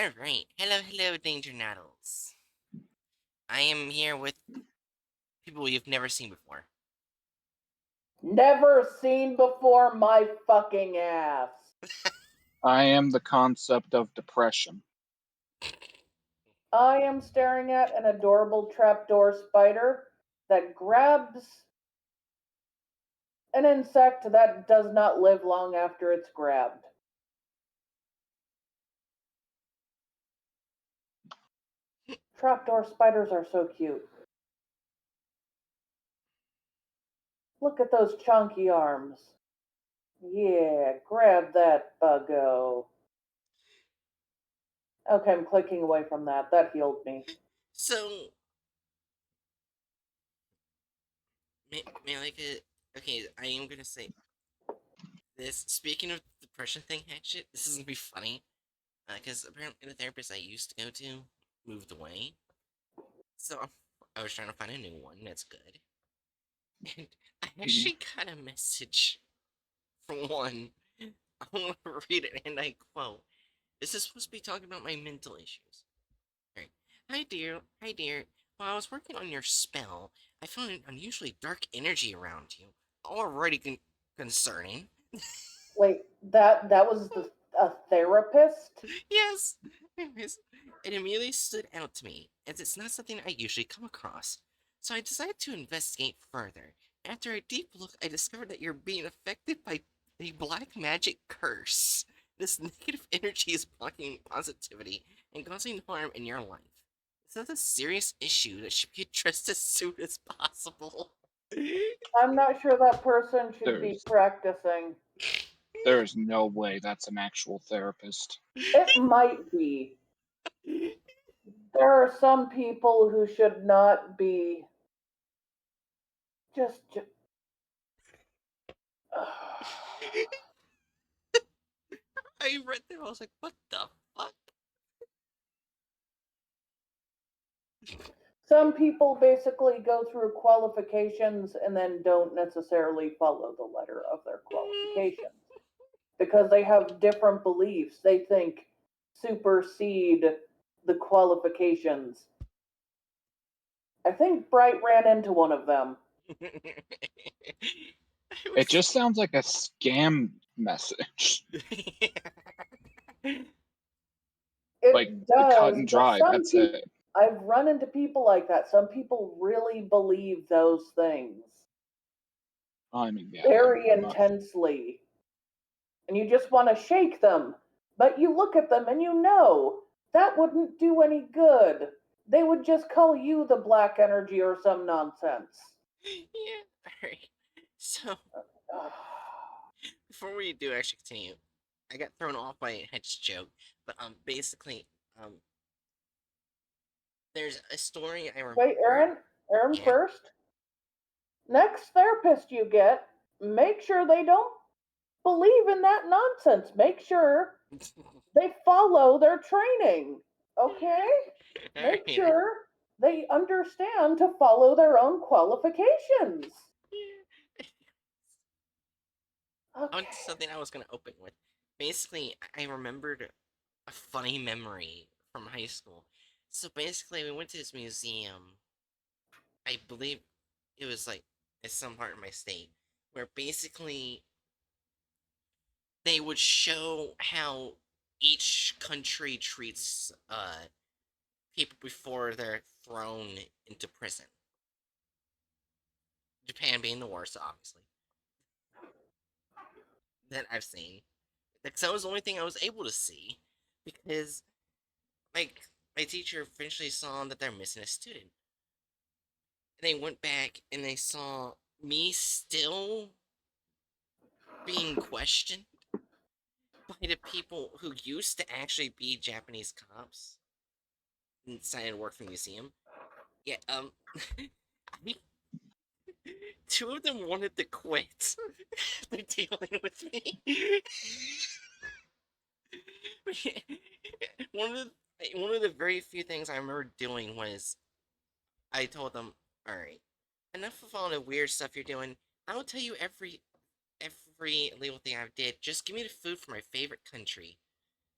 Alright, hello, Danger Nattles. I am here with people you've never seen before. Never seen before my fucking ass. I am the concept of depression. I am staring at an adorable trapdoor spider that grabs an insect that does not live long after it's grabbed. Trapdoor spiders are so cute. Look at those chunky arms. Yeah, grab that buggo. Okay, I'm clicking away from that. That healed me. So, Malika, okay, I am gonna say this. Speaking of the depression thing, actually, this is gonna be funny. Because apparently the therapist I used to go to moved away. So, I was trying to find a new one that's good. And I actually got a message from one. I want to read it, and I quote. This is supposed to be talking about my mental issues. Right. Hi dear. While I was working on your spell, I found an unusually dark energy around you. Already concerning. Wait, that was a therapist? Yes. Anyways, it immediately stood out to me, as it's not something I usually come across. So I decided to investigate further. After a deep look, I discovered that you're being affected by a black magic curse. This negative energy is blocking positivity and causing harm in your life. This is a serious issue that should be addressed as soon as possible. I'm not sure that person should be There's practicing. there's no way that's an actual therapist. It might be. There are some people who should not be just I read that, I was like, what the fuck? some people basically go through qualifications and then don't necessarily follow the letter of their qualifications because they have different beliefs. They think supersede the qualifications. I think Bright ran into one of them. It just sounds like a scam message. Like It cut does, and but dry. some That's people, it. I've run into people like that. Some people really believe those things I mean, yeah, very I'm not. intensely. And you just want to shake them. But you look at them and you know that wouldn't do any good. They would just call you the black energy or some nonsense. Yeah, alright. So, before we do actually continue, I got thrown off by a Hedge joke, but basically, there's a story I Wait, remember. Aaron Yeah. first. Next therapist you get, make sure they don't believe in that nonsense. Make sure they follow their training. Okay? Make Alright. sure they understand to follow their own qualifications. On Okay. to something I was gonna open with. Basically, I remembered a funny memory from high school. So basically, we went to this museum. I believe it was like in some part of my state, where basically they would show how each country treats people before they're thrown into prison. Japan being the worst, obviously, that I've seen. Because that was the only thing I was able to see, because like my teacher eventually saw that they're missing a student. And they went back and they saw me still being questioned by the people who used to actually be Japanese cops and decided to work for the museum. Yeah, I, two of them wanted to quit. They're dealing with me. one of one of the very few things I remember doing was I told them, "All right, enough of all the weird stuff you're doing. I'll tell you every illegal thing I did. Just give me the food from my favorite country."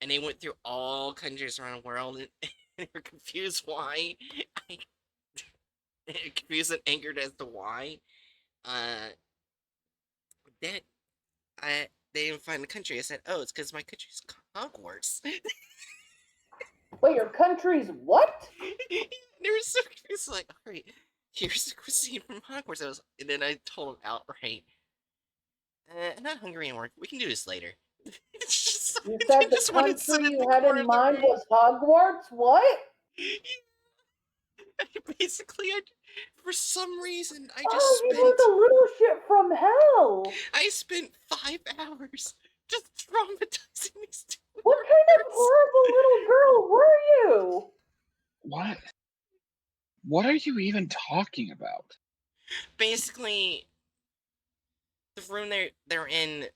and they went through all countries around the world, and they were confused why. I, confused and angered as to why. Uh, that they didn't find the country. I said, "Oh, it's because my country's Hogwarts." Wait, your country's what? They were so confused. Like, all right, here's the cuisine from Hogwarts. And then I told them outright, I'm not hungry anymore. We can do this later. You They said the just wanted to sit country in the you had corner in of the mind room. was Hogwarts? What? Basically, for some reason, I just Oh, you spent like a little shit from hell. I spent 5 hours just traumatizing these two What little kind of girls. horrible little girl were you? What? What are you even talking about? Basically, the room they're in,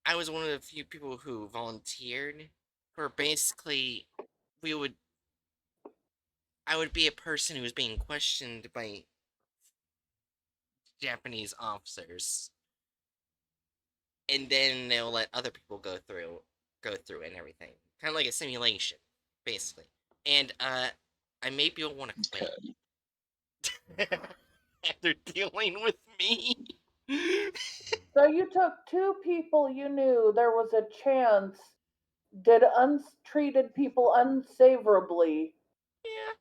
I was one of the few people who volunteered. Where basically, we would I would be a person who was being questioned by Japanese officers, and then they'll let other people go through and everything, kind of like a simulation, basically. And I made people want to quit. Okay. After dealing with me. So you took two people you knew there was a chance did untreated people unsavourably, Yeah,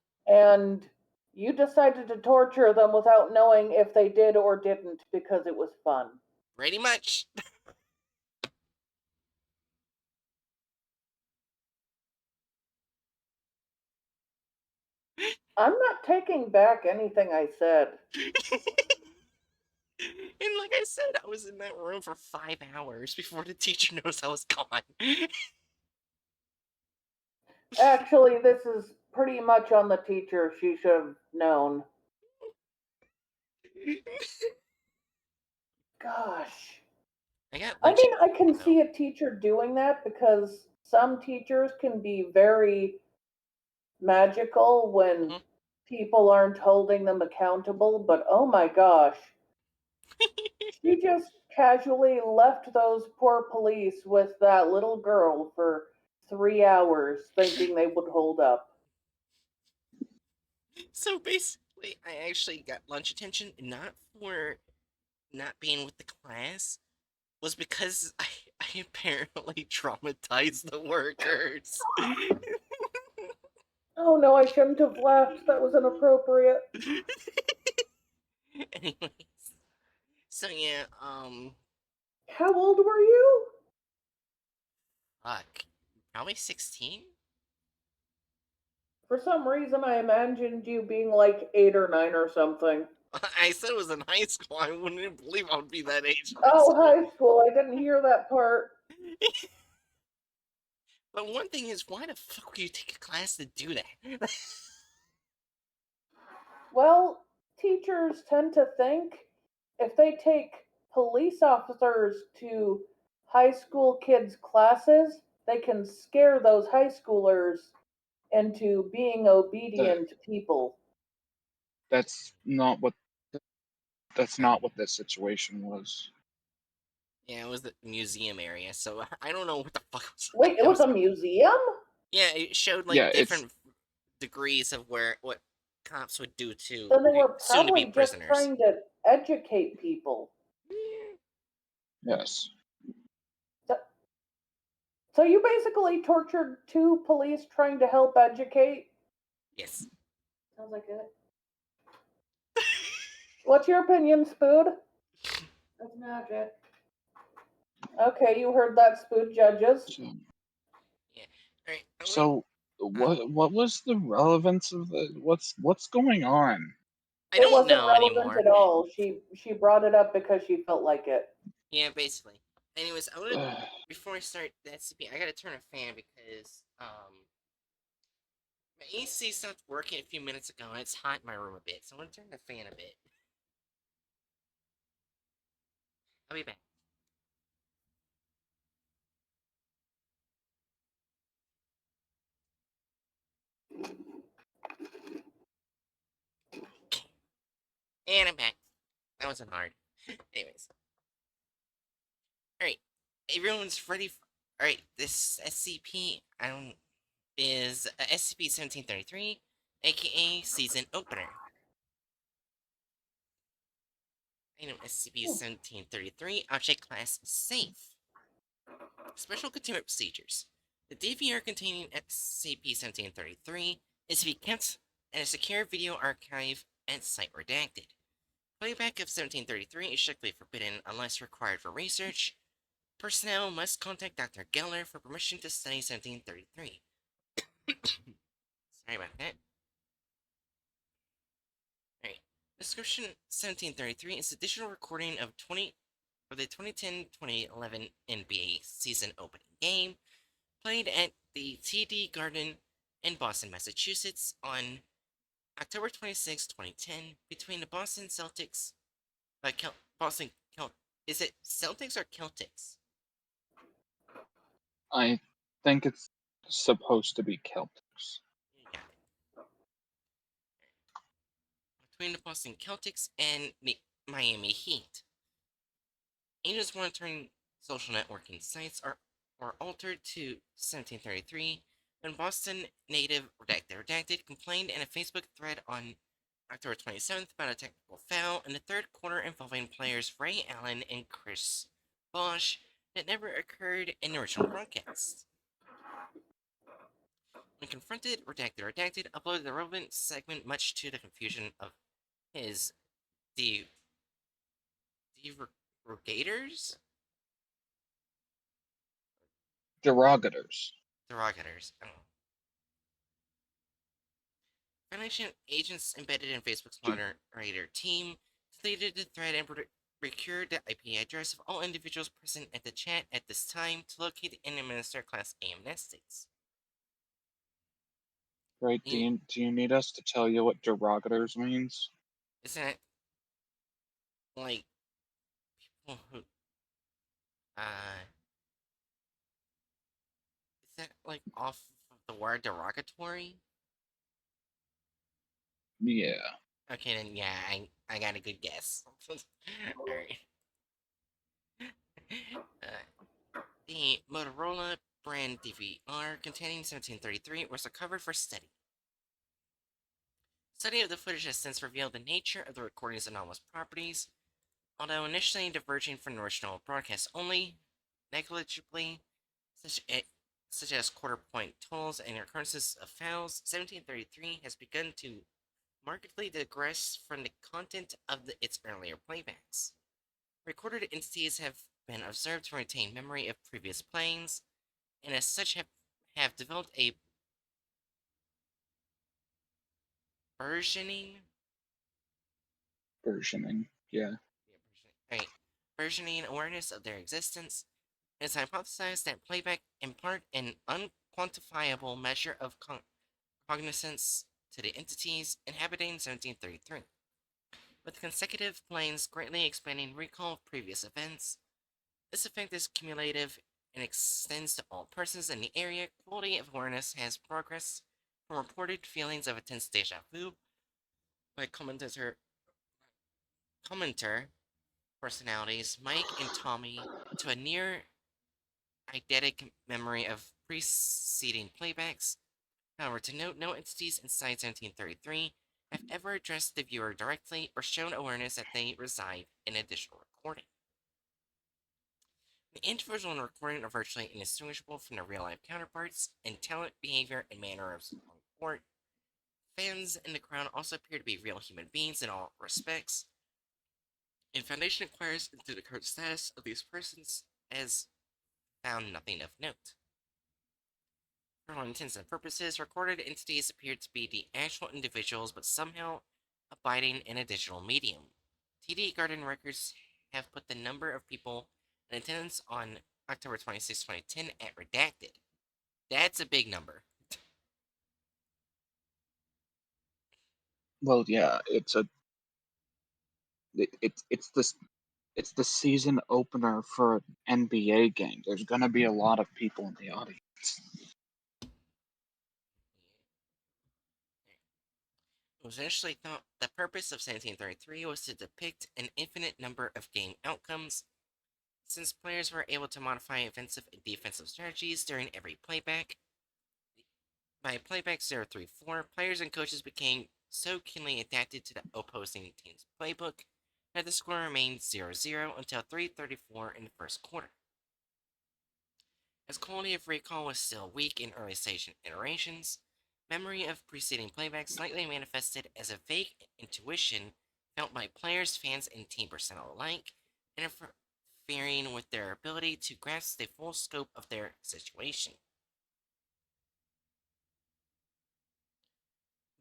and you decided to torture them without knowing if they did or didn't because it was fun. pretty much. I'm not taking back anything I said. And like I said, I was in that room for 5 hours before the teacher knows I was gone. Actually, this is pretty much on the teacher. She should have known. Gosh. I got I lunch mean, I can though. see a teacher doing that because some teachers can be very magical when Mhm. people aren't holding them accountable, but oh my gosh. She just casually left those poor police with that little girl for 3 hours thinking they would hold up. So basically, I actually got lunch attention, not for not being with the class, was because I apparently traumatized the workers. Oh no, I shouldn't have laughed. That was inappropriate. Anyways, so yeah, How old were you? fuck, probably 16. For some reason, I imagined you being like 8 or 9 or something. I said it was in high school. I wouldn't believe I would be that age in high Oh, school. high school. I didn't hear that part. But one thing is, why the fuck would you take a class to do that? Well, teachers tend to think if they take police officers to high school kids' classes, they can scare those high schoolers into being That obedient people. that's not what that's Huh? not what this situation was. Yeah, it was the museum area, so I don't know what the fuck was Wait, it that was was. a museum? Yeah, it showed Yeah, like it's different degrees of what cops would do to Then they were soon to be probably just prisoners. trying to educate people. yes. So you basically tortured two police trying to help educate? Yes. Sounds like it. What's your opinion, Spood? That's magic. Okay, you heard that, Spood judges. So, Yeah. All right. so what was the relevance of the what's going on? I It don't wasn't know relevant anymore. at all. She brought it up because she felt like it. Yeah, basically. Anyways, I want to Ugh, before I start the SCP, I gotta turn a fan because my AC stopped working a few minutes ago and it's hot in my room a bit, so I want to turn the fan a bit. I'll be back. And I'm back. That wasn't hard. Anyways, all right. Everyone's ready. Alright, this SCP, is SCP-1733, aka Season Opener. Item SCP-1733, Object Class Safe. Special Containment Procedures. The DVR containing SCP-1733 is to be kept in a secure video archive at Site Redacted. Playback of 1733 is strictly forbidden unless required for research. Personnel must contact Dr. Geller for permission to study 1733. Sorry about that. Alright. Description 1733 is a digital recording of the 2010-2011 NBA season opening game, played at the TD Garden in Boston, Massachusetts on October 26, 2010, between the Boston Celtics, Boston is it Celtics or Celtics? I think it's supposed to be Celtics. You got it. Between the Boston Celtics and the Miami Heat. Agents monitoring social networking sites are altered to 1733 when Boston native Redacted complained in a Facebook thread on October 27th about a technical foul in the third quarter involving players Ray Allen and Chris Bosh that never occurred in the original broadcast. When confronted, Redacted uploaded the relevant segment much to the confusion of his derogators? Derogators. Derogators. I don't know. Foundation agents embedded in Facebook's moderator team deleted the thread and procured the IP address of all individuals present at the chat at this time to locate and administer Class A amnestics. Right? Do you need us to tell you what derogators means? Isn't it like people who is that like off of the word derogatory? Yeah. Okay, then yeah, I got a good guess. Alright. The Motorola brand DVR containing 1733 was recovered for study. Study of the footage has since revealed the nature of the recording's anomalous properties, although initially diverging from the original broadcast only, negligibly, such as quarter-point totals and occurrences of fouls, 1733 has begun to markedly digress from the content of its earlier playbacks. Recorded entities have been observed to retain memory of previous playings, and as such have developed a versioning Yeah. right, versioning awareness of their existence. It is hypothesized that playback impart an unquantifiable measure of cognizance to the entities inhabiting 1733. With consecutive planes greatly expanding recall of previous events, this effect is cumulative and extends to all persons in the area. Quality of awareness has progressed from reported feelings of intense deja vu by commenter personalities Mike and Tommy to a near eidetic memory of preceding playbacks. However, to note, no entities inside 1733 have ever addressed the viewer directly or shown awareness that they reside in a digital recording. The individual in the recording are virtually indistinguishable from their real-life counterparts in talent, behavior, and manners on court. Fans in the crowd also appear to be real human beings in all respects, and Foundation inquires into the current status of these persons as found nothing of note. For all intents and purposes, recorded entities appear to be the actual individuals, but somehow abiding in a digital medium. TD Garden records have put the number of people in attendance on October 26, 2010 at redacted. That's a big number. Well, yeah. It's the season opener for an NBA game. There's gonna be a lot of people in the audience. It was initially thought the purpose of 1733 was to depict an infinite number of game outcomes. Since players were able to modify offensive and defensive strategies during every playback, by playback 034, players and coaches became so keenly adapted to the opposing team's playbook that the score remained 0-0 until 3:34 in the first quarter. As quality of recall was still weak in early stage iterations, memory of preceding playbacks slightly manifested as a vague intuition felt by players, fans, and team personnel alike, interfering with their ability to grasp the full scope of their situation.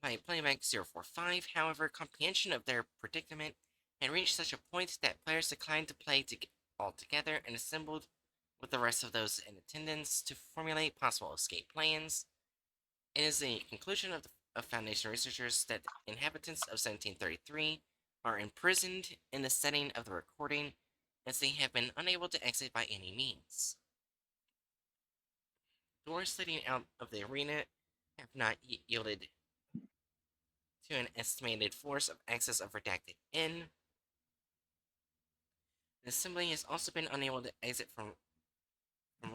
By playback 045, however, comprehension of their predicament had reached such a point that players declined to play altogether and assembled with the rest of those in attendance to formulate possible escape plans. It is the conclusion of Foundation researchers that the inhabitants of 1733 are imprisoned in the setting of the recording, as they have been unable to exit by any means. Doors leading out of the arena have not yielded to an estimated force of excess of redacted N. The assembly has also been unable to exit from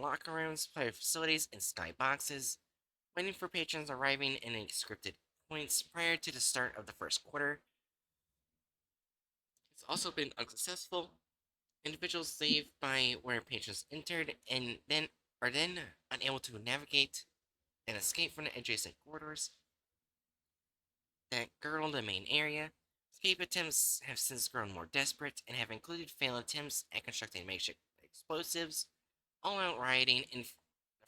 locker rooms, player facilities, and skyboxes, waiting for patrons arriving in scripted points prior to the start of the first quarter. It's also been unsuccessful. Individuals leave by where patrons entered and are then unable to navigate and escape from the adjacent corridors that girdle the main area. Escape attempts have since grown more desperate and have included failed attempts at constructing makeshift explosives, all-out rioting, and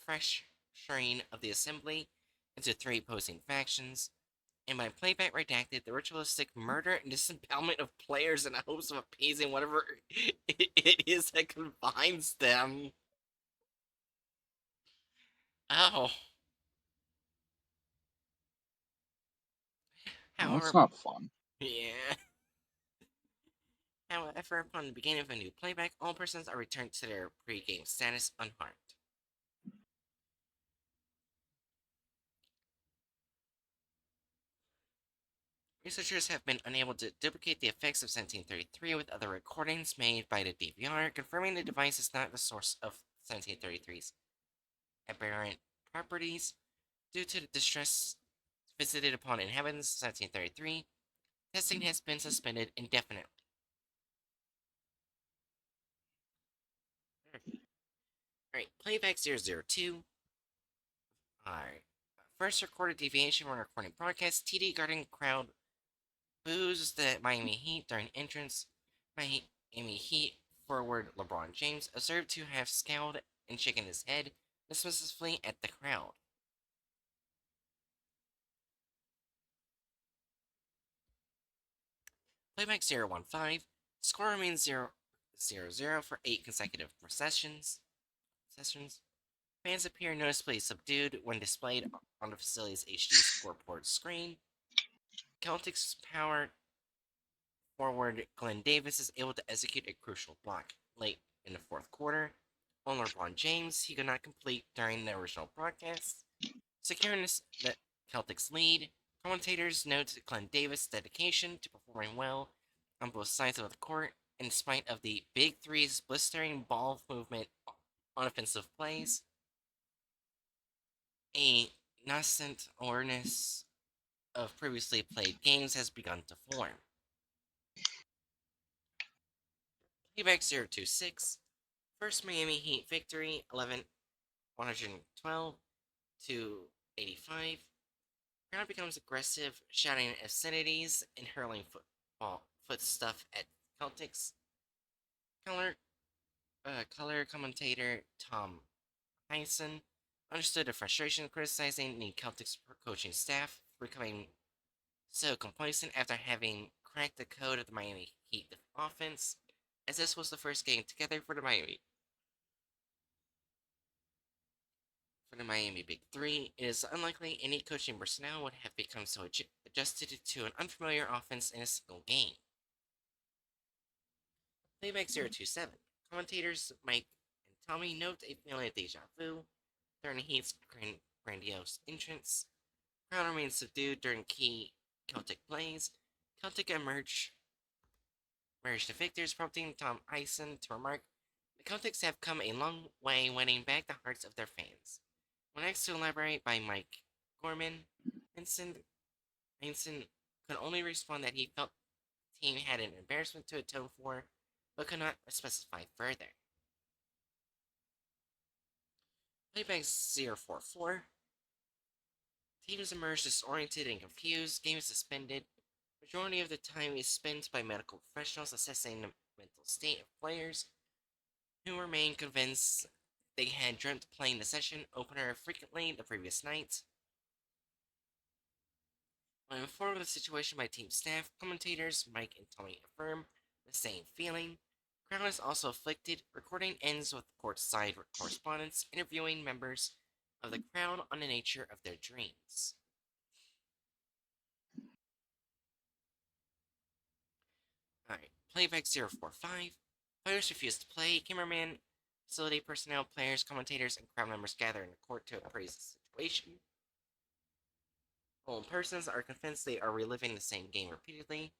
fracturing of the assembly into three opposing factions, and by playback redacted, the ritualistic murder and disembowelment of players in the hopes of appeasing whatever it is that confines them. Oh. Well, that's However, not fun. yeah. However, upon the beginning of a new playback, all persons are returned to their pre-game status unharmed. Researchers have been unable to duplicate the effects of 1733 with other recordings made by the DVR, confirming the device is not the source of 1733's aberrant properties. Due to the distress visited upon inhabitants of 1733, testing has been suspended indefinitely. Alright, playback 002. Alright. First recorded deviation when recording broadcast. TD Garden crowd boos the Miami Heat during entrance. Miami Heat forward LeBron James observed to have scowled and shaken his head dismissively at the crowd. Playback 015. Score remains 0-0 for 8 consecutive sessions. Fans appear noticeably subdued when displayed on the facility's HD scoreboard screen. Celtics power forward Glenn Davis is able to execute a crucial block late in the fourth quarter on LeBron James he could not complete during the original broadcast. Securing the Celtics lead, commentators note Glenn Davis' dedication to performing well on both sides of the court in spite of the Big Three's blistering ball movement on offensive plays. A nascent awareness of previously played games has begun to form. Playback 026. First Miami Heat victory 112 to 85. Crowd becomes aggressive, shouting obscenities and hurling foot stuff at Celtics. Color commentator Tom Hyson understood the frustration criticizing the Celtics coaching staff for becoming so complacent after having cracked the code of the Miami Heat offense, as this was the first game together for the Miami Big Three. It is unlikely any coaching personnel would have become so adjusted to an unfamiliar offense in a single game. Playback 027. Commentators Mike and Tommy note a feeling of deja vu during the Heat's grandiose entrance. Crowd remains subdued during key Celtic plays. Celtic emerged the victors, prompting Tom Ison to remark, "The The Celtics have come a long way winning back the hearts of their fans. When asked to elaborate by Mike Gorman, Vincent could only respond that he felt the team had an embarrassment to atone for, but could not specify further. Playback 044. Teams emerge disoriented and confused, game is suspended. Majority of the time is spent by medical professionals assessing the mental state of players who remain convinced they had dreamt playing the session opener frequently the previous night. When informed of the situation by team staff, commentators Mike and Tommy affirm the same feeling. Crowd is also afflicted. Recording ends with courtside correspondents interviewing members of the crowd on the nature of their dreams. Alright, playback 045. Players refuse to play. Cameraman, facility personnel, players, commentators, and crowd members gather in the court to appraise the situation. All persons are convinced they are reliving the same game repeatedly.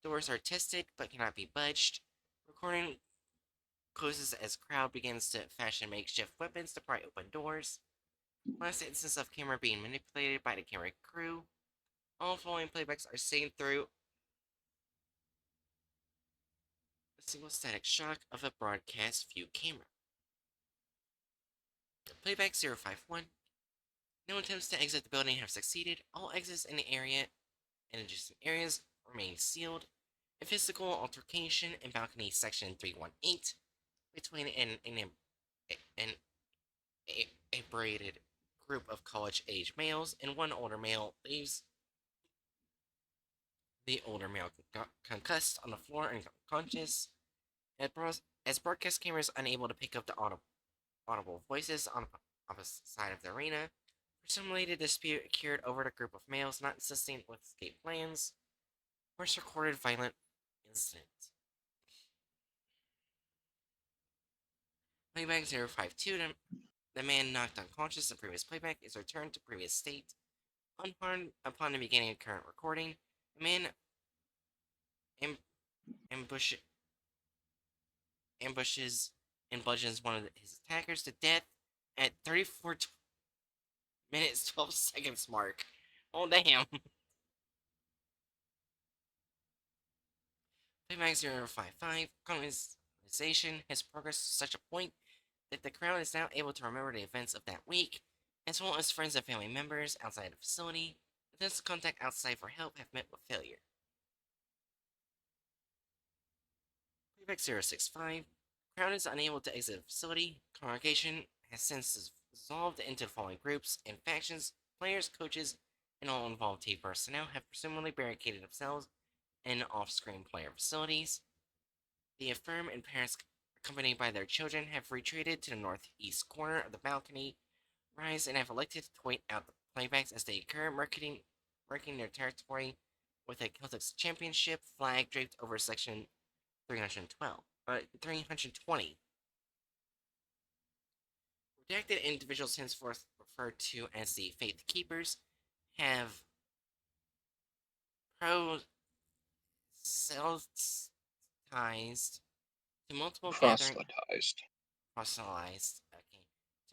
Doors are tested but cannot be budged. Recording closes as crowd begins to fashion makeshift weapons to pry open doors. Last instance of camera being manipulated by the camera crew. All following playbacks are seen through a single static shot of a broadcast view camera. Playback 051. No attempts to exit the building have succeeded. All exits in the area and adjacent areas remain sealed. A physical altercation in balcony section 318 between an inebriated group of college-age males and one older male leaves the older male concussed on the floor and unconscious. As broadcast cameras unable to pick up the audible voices on the opposite side of the arena, presumably the dispute occurred over the group of males not insisting with escape plans. First recorded violent incident. Playback 052. The man knocked unconscious in previous playback is returned to previous state. Unharmed upon the beginning of current recording, the man ambushes and bludgeons one of his attackers to death at 34 minutes 12 seconds mark. Oh damn. Playback 055. Conversation has progressed to such a point that the crowd is now able to remember the events of that week, as well as friends and family members outside the facility. Attempts to contact outside for help have met with failure. Playback 065. Crowd is unable to exit the facility. Congregation has since dissolved into the following groups and factions. Players, coaches, and all involved team personnel have presumably barricaded themselves in off-screen player facilities. The affirm and parents, accompanied by their children, have retreated to the northeast corner of the balcony rise and have elected to wait out the playbacks as they occur, marking their territory with a Celtics championship flag draped over section 320. Redacted individuals, henceforth referred to as the Faith Keepers, have proselytized to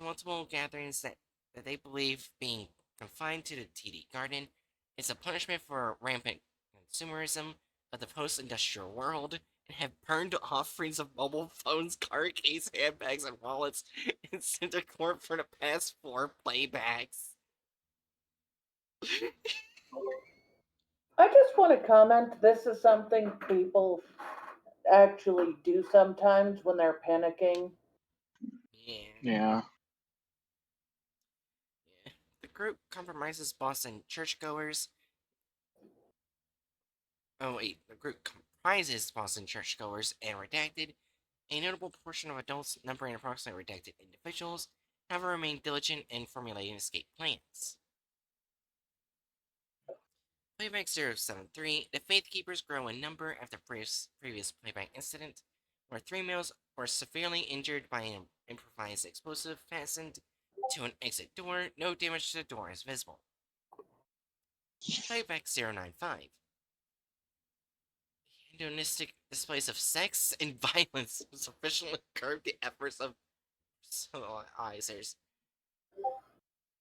multiple gatherings that they believe being confined to the TD Garden is a punishment for rampant consumerism of the post-industrial world, and have burned offerings of mobile phones, car keys, handbags, and wallets in center court for the past 4 playbacks. I just want to comment this is something people actually do sometimes when they're panicking. Yeah. The group compromises Boston churchgoers. The group comprises Boston churchgoers and redacted. A notable portion of adults, numbering approximately redacted individuals, have remained diligent in formulating escape plans. Playback 073. The Faith Keepers grow in number after previous playback incident, where 3 males were severely injured by an improvised explosive fastened to an exit door. No damage to the door is visible. Playback 095. Hedonistic displays of sex and violence sufficiently curb the efforts of civilizers.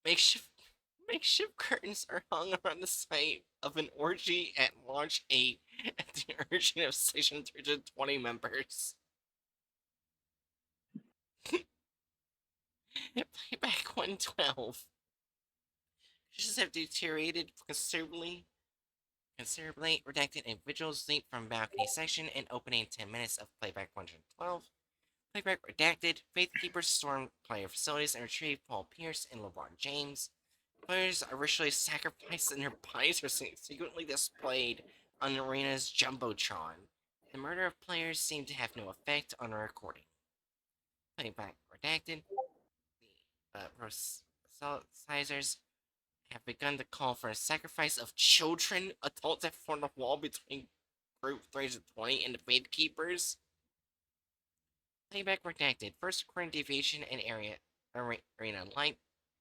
Makeshift Makeshift curtains are hung around the site of an orgy at Launch 8 at the urging of Section 320 members. Playback 112. Conditions have deteriorated considerably. Redacted individuals leap from balcony section and opening 10 minutes of Playback 112. Playback redacted. Faithkeepers storm player facilities and retrieve Paul Pierce and LeBron James. Players are ritually sacrificed and their bodies are secretly displayed on the arena's jumbotron. The murder of players seemed to have no effect on the recording. Playback redacted. The proselytizers have begun to call for a sacrifice of children. Adults have formed a wall between Group 320 and the Faithkeepers. Playback redacted. First recording deviation and arena light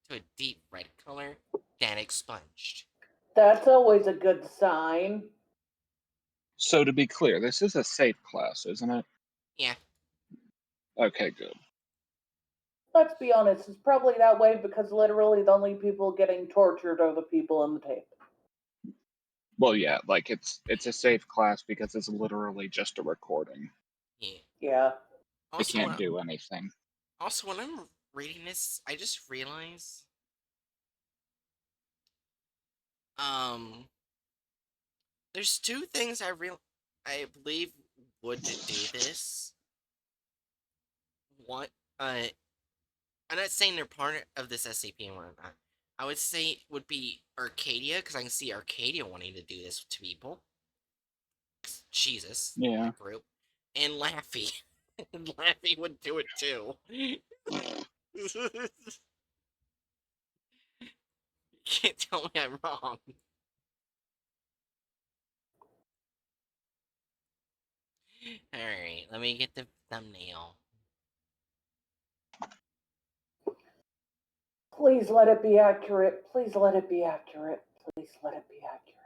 to a deep red color. Data expunged. That's always a good sign. So to be clear, this is a safe class, isn't it? Yeah. Okay, good. Let's be honest, it's probably that way because literally the only people getting tortured are the people in the tape. Well, yeah, like it's a safe class because it's literally just a recording. Yeah. Yeah. It Also, can't do anything. Also, when I'm reading this, I just realize, there's two things I believe would do this. One, I'm not saying they're part of this SCP and whatnot. I would say it would be Arcadia, because I can see Arcadia wanting to do this to people. Jesus, Yeah. that group. And Laffy. Laffy would do it too. You can't tell me I'm wrong. Alright, let me get the thumbnail. Please let it be accurate. Please let it be accurate. Please let it be accurate.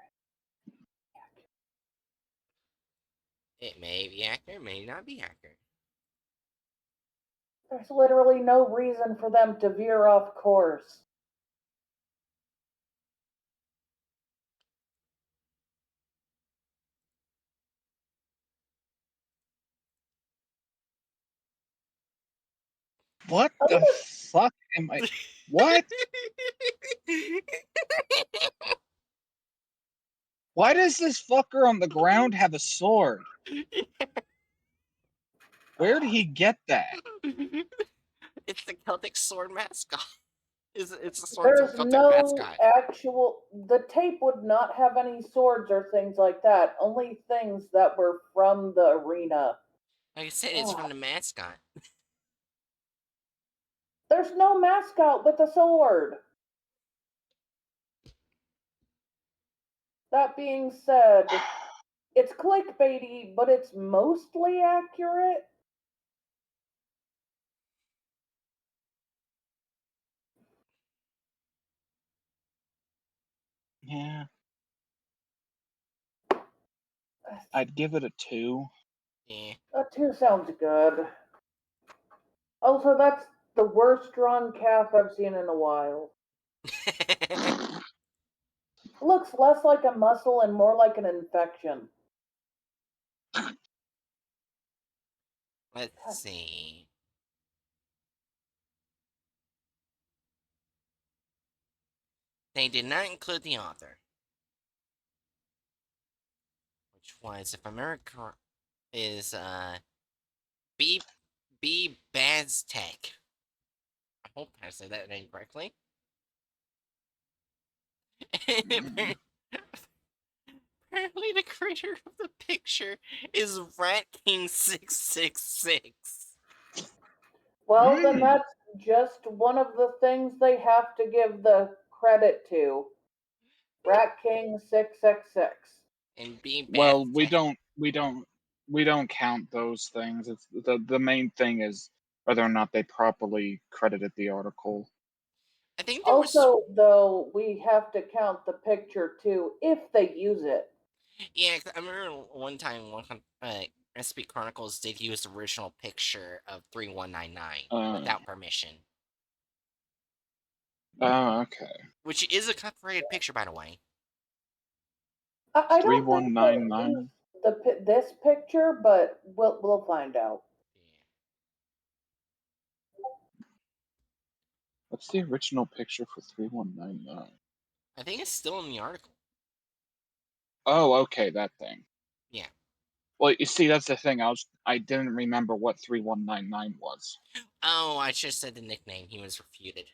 It may be accurate, may not be accurate. There's literally no reason for them to veer off course. What the fuck am I? What? Why does this fucker on the ground have a sword? Where did he get that? It's the Celtic sword mascot. It's a sword from There's Celtic no mascot. actual. The tape would not have any swords or things like that. Only things that were from the arena. Like I said, it's from the mascot. There's no mascot with a sword. That being said, it's clickbaity, but it's mostly accurate. Yeah. I'd give it a 2. Yeah. A 2 sounds good. Also, that's the worst drawn calf I've seen in a while. Looks less like a muscle and more like an infection. Let's see. They did not include the author. Which was, if I remember correct, is B Baztech. I hope I said that name correctly. Apparently, the creator of the picture is Rat King 666. Well, then that's just one of the things they have to give the credit to. Rat King 666. And B Well, Baztech. we don't count those things. It's the main thing is whether or not they properly credited the article. I think there was. Also, though, we have to count the picture too if they use it. Yeah, I remember one time, SCP Chronicles did use the original picture of 3199 Oh. without permission. Oh, okay. Which is a copyrighted picture, by the way. I don't think they 3199. used this picture, but we'll find out. What's the original picture for 3199? I think it's still in the article. Oh, okay, that thing. Yeah. Well, you see, that's the thing. I didn't remember what 3199 was. Oh, I should have said the nickname. He was refuted.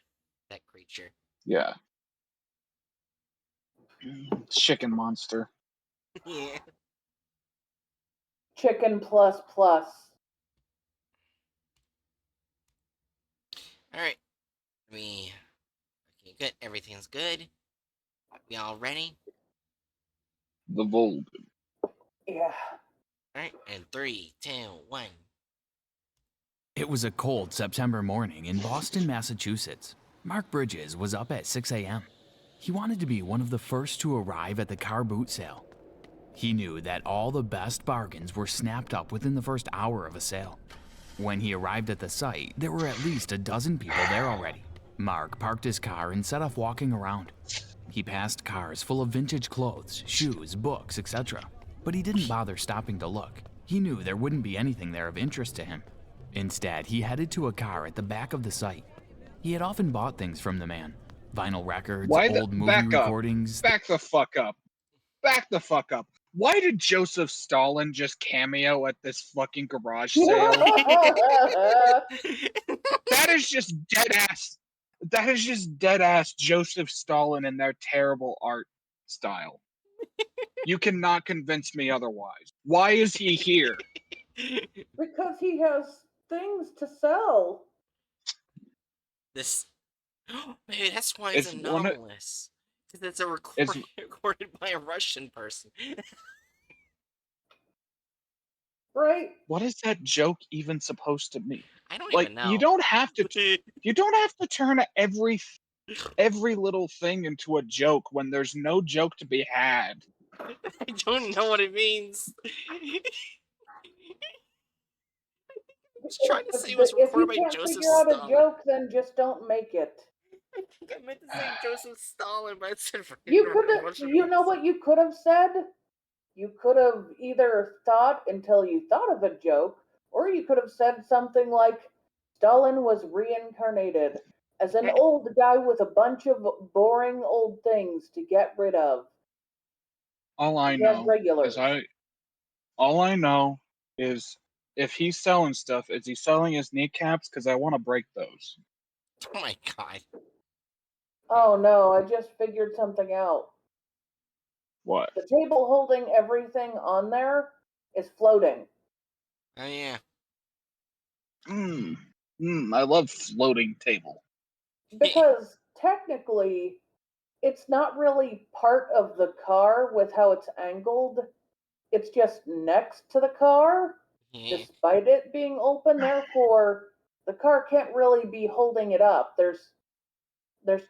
That creature. Yeah. Chicken monster. Yeah. Chicken plus plus. Alright. Okay, good. Everything's good. We all ready? The Vold. Yeah. Alright, and 3, 2, 1. It was a cold September morning in Boston, Massachusetts. Mark Bridges was up at 6 a.m. He wanted to be one of the first to arrive at the car boot sale. He knew that all the best bargains were snapped up within the first hour of a sale. When he arrived at the site, there were at least a dozen people there already. Mark parked his car and set off walking around. He passed cars full of vintage clothes, shoes, books, etc. But he didn't bother stopping to look. He knew there wouldn't be anything there of interest to him. Instead, he headed to a car at the back of the site. He had often bought things from the man. Vinyl records, old movie back up. recordings. Back the fuck up. Back the fuck up. Why did Joseph Stalin just cameo at this fucking garage sale? That is just dead ass. That is just dead ass Joseph Stalin and their terrible art style. You cannot convince me otherwise. Why is he here? Because he has things to sell. This. Maybe that's why It's he's one of- anomalous. Because it's a recorded by a Russian person. Right? What is that joke even supposed to mean? I don't Like, even know. you don't have to turn every little thing into a joke when there's no joke to be had. I don't know what it means. Just trying to say it was If you recorded by can't Joseph figure out a Stalin. joke, then just don't make it. I think I meant to say Joseph Stalin, but I said You know what you could have said? You could have either thought until you thought of a joke, or you could have said something like, Stalin was reincarnated as an old guy with a bunch of boring old things to get rid of. All I He has know regulars. is if he's selling stuff, is he selling his kneecaps? Because I want to break those. Oh my god. Oh no, I just figured something out. What? The table holding everything on there is floating. Oh yeah. I love floating table. Because technically, it's not really part of the car with how it's angled. It's just next to the car, Yeah. despite it being open. Therefore, the car can't really be holding it up. There's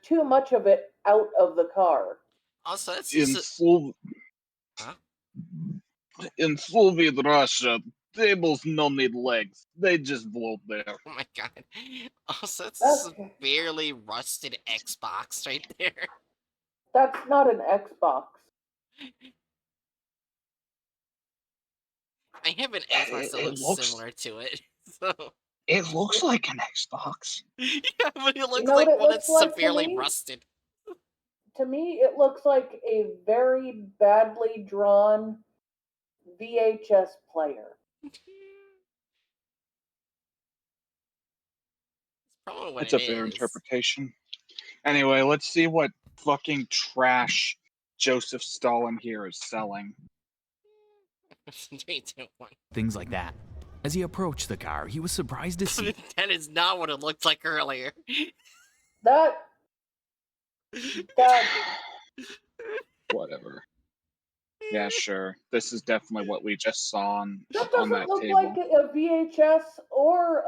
too much of it out of the car. Also, that's In just in Soviet Russia, tables no need legs; they just float there. Oh my god. Also, that's Okay. a severely rusted Xbox right there. That's not an Xbox. I have an Xbox that It looks similar to it. So It looks like an Xbox. yeah, but it looks know like what it one looks that's like to severely me? rusted. To me, it looks like a very badly drawn VHS player. Probably what It's it a fair is. interpretation. Anyway, let's see what fucking trash Joseph Stalin here is selling. 3, 2, 1. Things like that. As he approached the car, he was surprised to see That is not what it looked like earlier. That Whatever. Yeah, sure. This is definitely what we just saw on doesn't that look table. like a VHS or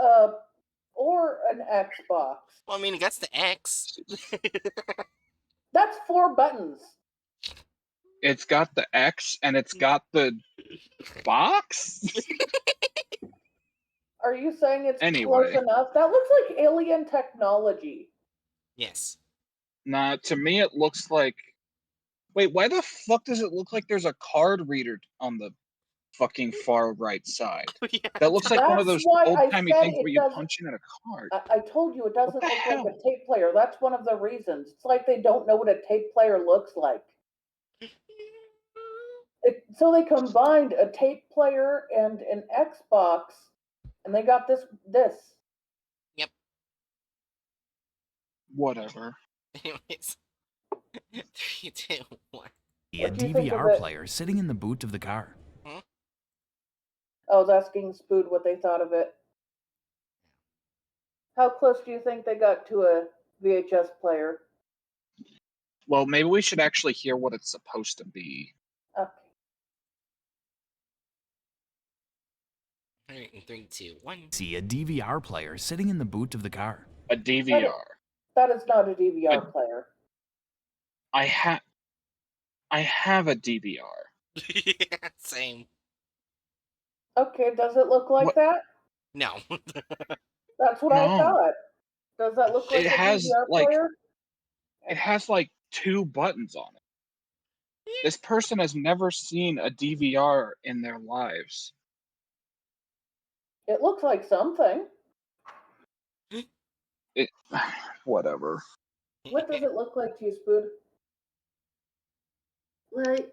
an Xbox. Well, I mean, it gets the X. That's 4 buttons. It's got the X and it's got the box? Are you saying it's Anyway. close enough? That looks like alien technology. Yes. Nah, to me it looks like... Wait, why the fuck does it look like there's a card reader on the fucking far right side? Yeah, That looks like one of That's those why I old-timey said things it where you doesn't. punch in a card. I told you it doesn't the look hell? like a tape player. That's one of the reasons. It's like they don't know what a tape player looks like. So they combined a tape player and an Xbox, and they got this. Yep. Whatever. Anyways. 3, 2, 1. A What do you think of DVR it? player sitting in the boot of the car. Huh? I was asking Spood what they thought of it. How close do you think they got to a VHS player? Well, maybe we should actually hear what it's supposed to be. Okay. Alright, in 3, 2, 1. See a DVR player sitting in the boot of the car. A DVR. That is not a DVR player. I have a DVR. Yeah, same. Okay, does it look like What? that? No. That's what I No. thought. Does that look like It a has, DVR like- player? It has like 2 buttons on it. This person has never seen a DVR in their lives. It looks like something. It, whatever. What does it look like to you, Spood? Like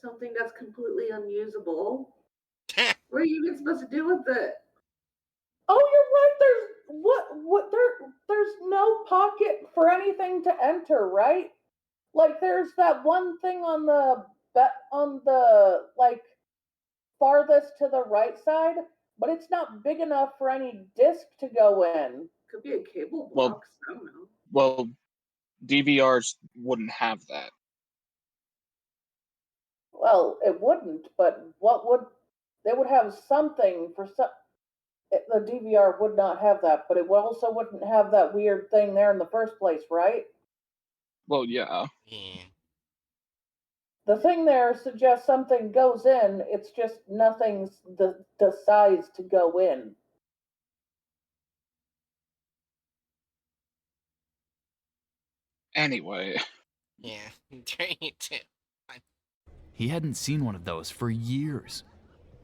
something that's completely unusable. What are you even supposed to do with it? Oh, you're right. There's no pocket for anything to enter, right? Like there's that one thing on the like farthest to the right side, but it's not big enough for any disc to go in. Could be a cable Well- box. I don't know. Well, DVRs wouldn't have that. Well, it wouldn't, but they would have something for some. The DVR would not have that, but it also wouldn't have that weird thing there in the first place, right? Well, yeah. Yeah. The thing there suggests something goes in, it's just nothing's the size to go in. Anyway, Yeah. 3, 2. He hadn't seen one of those for years.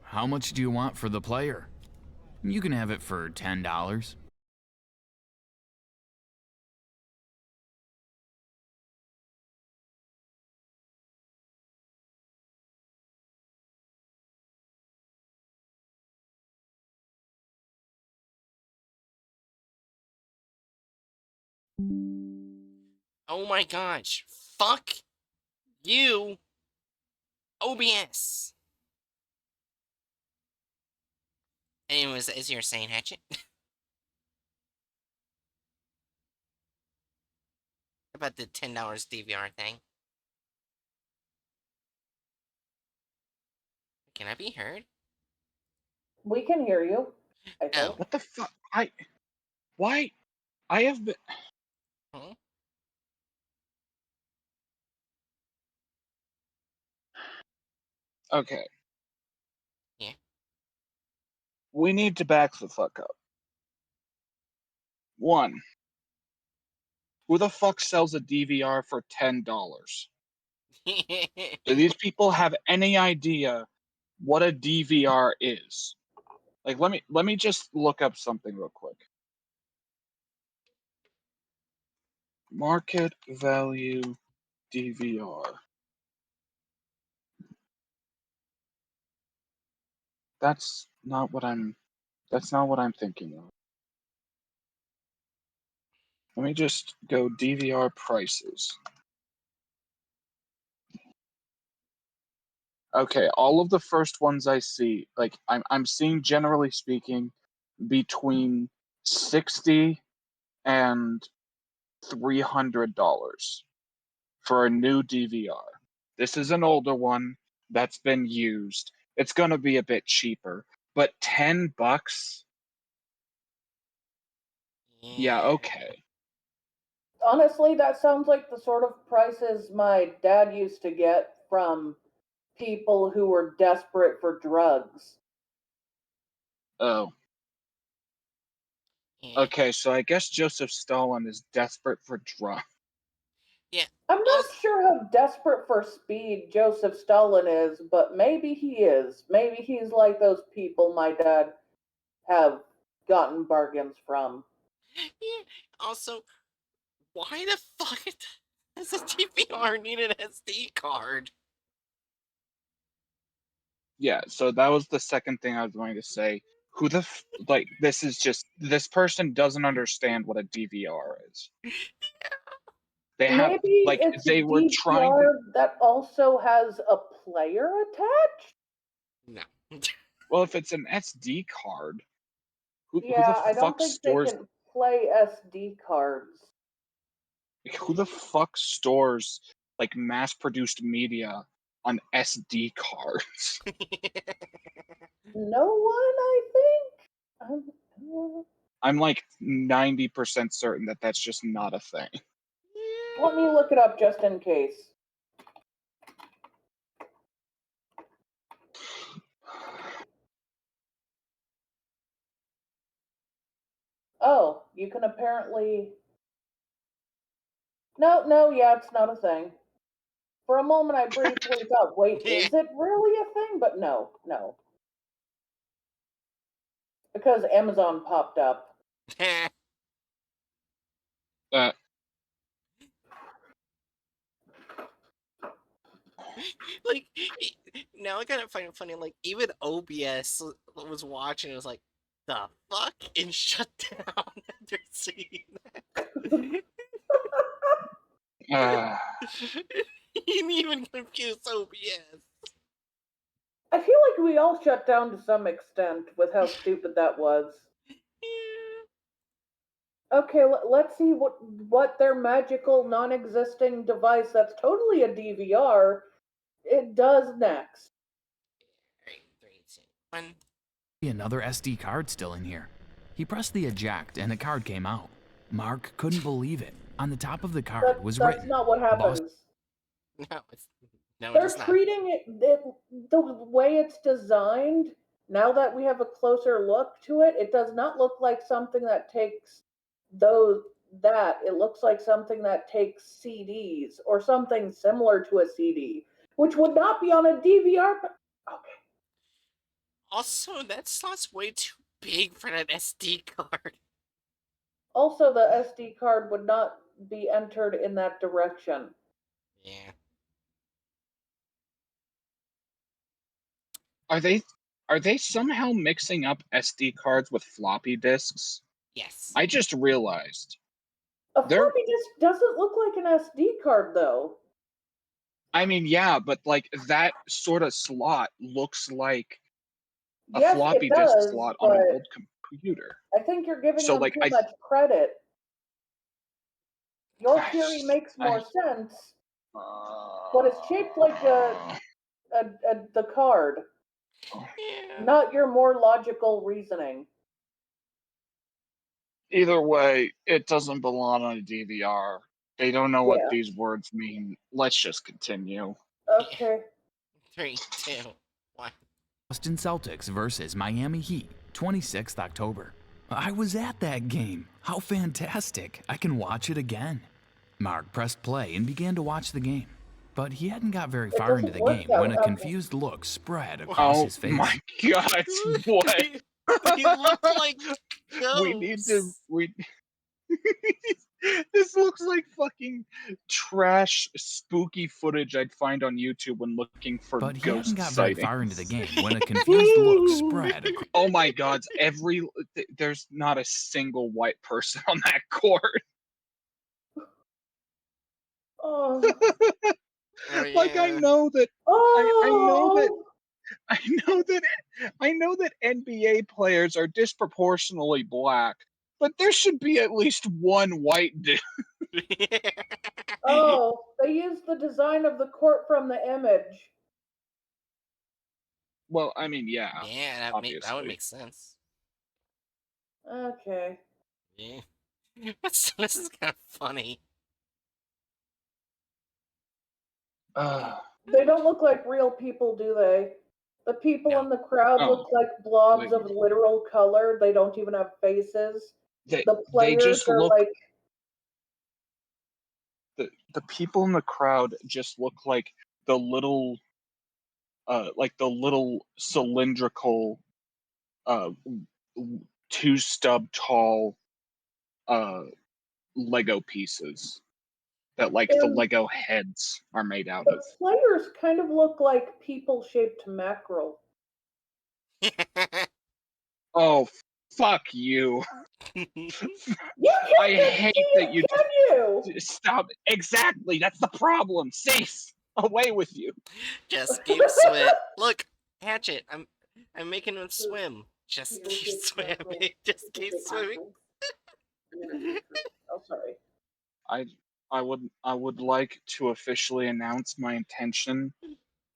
How much do you want for the player? You can have it for $10. Oh my gosh. Fuck you, OBS. Anyways, as you were saying, Hatchet. About the $10 DVR thing. Can I be heard? We can hear you, I think. Oh. what the fuck? Why? I have been... Huh? Okay. Yeah. We need to back the fuck up. 1. Who the fuck sells a DVR for $10? Do these people have any idea what a DVR is? Like, let me just look up something real quick. Market value DVR. That's not what I'm thinking of. Let me just go DVR prices. Okay, all of the first ones I see, like I'm seeing, generally speaking, between $60 and $300 for a new DVR. This is an older one that's been used. It's gonna be a bit cheaper, but $10? Yeah, okay. Honestly, that sounds like the sort of prices my dad used to get from people who were desperate for drugs. Oh. Yeah. Okay, so I guess Joseph Stalin is desperate for drugs. Yeah. I'm not sure how desperate for speed Joseph Stalin is, but maybe he is. Maybe he's like those people my dad have gotten bargains from. Yeah. Also, why the fuck does a DVR need an SD card? Yeah, so that was the second thing I was going to say. Who the this person doesn't understand what a DVR is. They have Maybe it's a they were trying to. DVR that also has a player attached? No. Well, if it's an SD card, who the Yeah, I don't fuck think they stores can play SD cards. who the fuck stores like mass-produced media on SD cards? No one, I think. I'm like 90% certain that that's just not a thing. Let me look it up just in case. Oh, you can apparently. No, yeah, it's not a thing. For a moment, I briefly thought, wait, is it really a thing? But no. Because Amazon popped up. Like, now I kind of find it funny. Like, even OBS was watching. It was like, the fuck, and shut down after seeing that. He didn't even confuse OBS. I feel like we all shut down to some extent with how stupid that was. Okay, let's see what their magical non-existing device that's totally a DVR it does next. Alright, 3, 2, 1. Another SD card still in here. He pressed the eject and a card came out. Mark couldn't believe it. On the top of the card was That's written, not what happens. No, They're it's not. treating it the way it's designed. Now that we have a closer look to it, it does not look like something that takes it looks like something that takes CDs or something similar to a CD, which would not be on a DVR. Okay. Also, that slot's way too big for that SD card. Also, the SD card would not be entered in that direction. Yeah. Are they somehow mixing up SD cards with floppy disks? Yes. I just realized. A floppy disk doesn't look like an SD card, though. I mean, yeah, but like that sort of slot looks like a Yes, floppy it disk does, slot on but an old computer. I think you're giving So them like too much credit. Your theory makes more sense, but it's shaped like the card, Yeah. not your more logical reasoning. Either way, it doesn't belong on a DVR. They don't know what Yeah. these words mean. Let's just continue. Okay. 3, 2, 1. Boston Celtics versus Miami Heat, 26th October. I was at that game. How fantastic. I can watch it again. Mark pressed play and began to watch the game. But he hadn't got very far into the game when a confused look spread across his face. Oh my god, what? They look like ghosts. This looks like fucking trash, spooky footage I'd find on YouTube when looking for but he ghost hadn't got sightings. very far into the game when a confused look spread across. Oh my god, there's not a single white person on that court. Oh. Like I know that I know that NBA players are disproportionately black, but there should be at least one white dude. Oh, they used the design of the court from the image. Well, I mean, yeah. Yeah, that would make sense. Okay. Yeah. This is kind of funny. They don't look like real people, do they? The people in the crowd Oh, look like blobs wait. of literal color. They don't even have faces. They The players just are look like, the people in the crowd just look like the little cylindrical uh 2 stub tall Lego pieces that like the and Lego heads are made out the of. players kind of look like people-shaped mackerel. Oh, fuck you. You I can't just hate see that it, you can you? stop. Exactly, that's the problem. Cease. Away with you. Just keep swim. Look, Hatchet. I'm making him swim. Just keep People-shaped swimming. mackerel. Just keep People-shaped swimming. mackerel. I mean, that's not true. Oh, sorry. I would like to officially announce my intention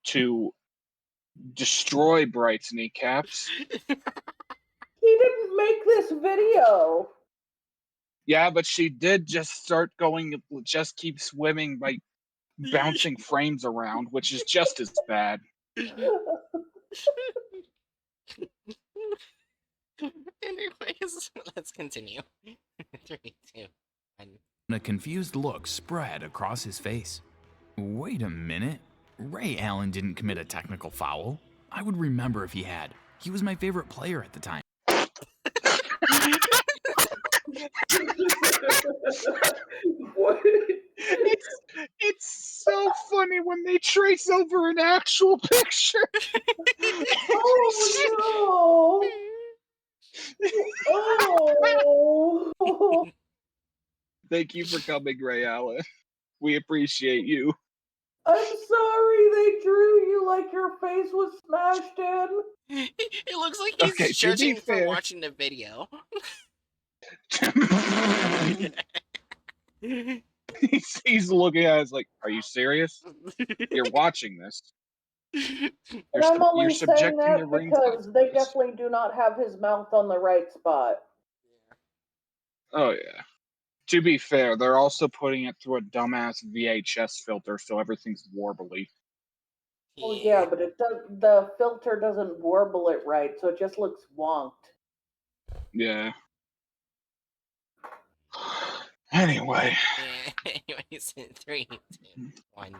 to destroy Bright's kneecaps. He didn't make this video. Yeah, but she did just start going, just keep swimming by bouncing frames around, which is just as bad. Anyways, let's continue. 3, 2, 1. A confused look spread across his face. Wait a minute. Ray Allen didn't commit a technical foul. I would remember if he had. He was my favorite player at the time. What? It's so funny when they trace over an actual picture. Oh no! Oh, Thank you for coming, Ray Allen. We appreciate you. I'm sorry they drew you like your face was smashed in. It looks like he's Okay, to be judging for fair, watching the video. he's looking at us like, "Are you serious? You're watching this? And I'm You're only saying subjecting that your brain because they to this." definitely do not have his mouth on the right spot. Oh yeah. To be fair, they're also putting it through a dumbass VHS filter, so everything's warbly. Oh yeah, but it does. The filter doesn't warble it right, so it just looks wonked. Yeah. Anyway. Anyways, 3, 2, 1.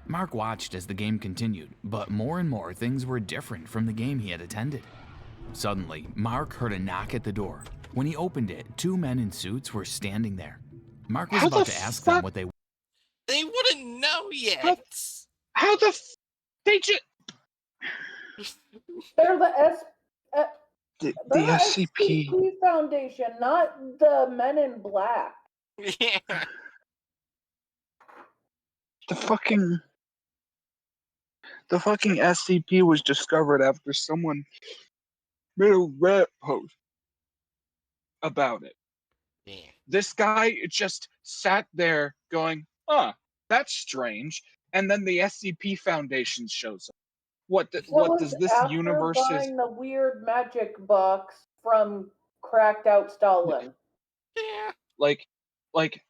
Mark watched as the game continued, but more and more things were different from the game he had attended. Suddenly, Mark heard a knock at the door. When he opened it, 2 men in suits were standing there. Mark was How about the to ask fuck- them what they They wouldn't know yet. How the they just They're the the they're the SCP SCP Foundation, not the Men in Black. Yeah. the fucking SCP was discovered after someone made a Reddit post about it. Yeah. This guy just sat there going, that's strange. And then the SCP Foundation shows up. What That what was does this after universe is buying the weird magic box from cracked out Stalin. Yeah.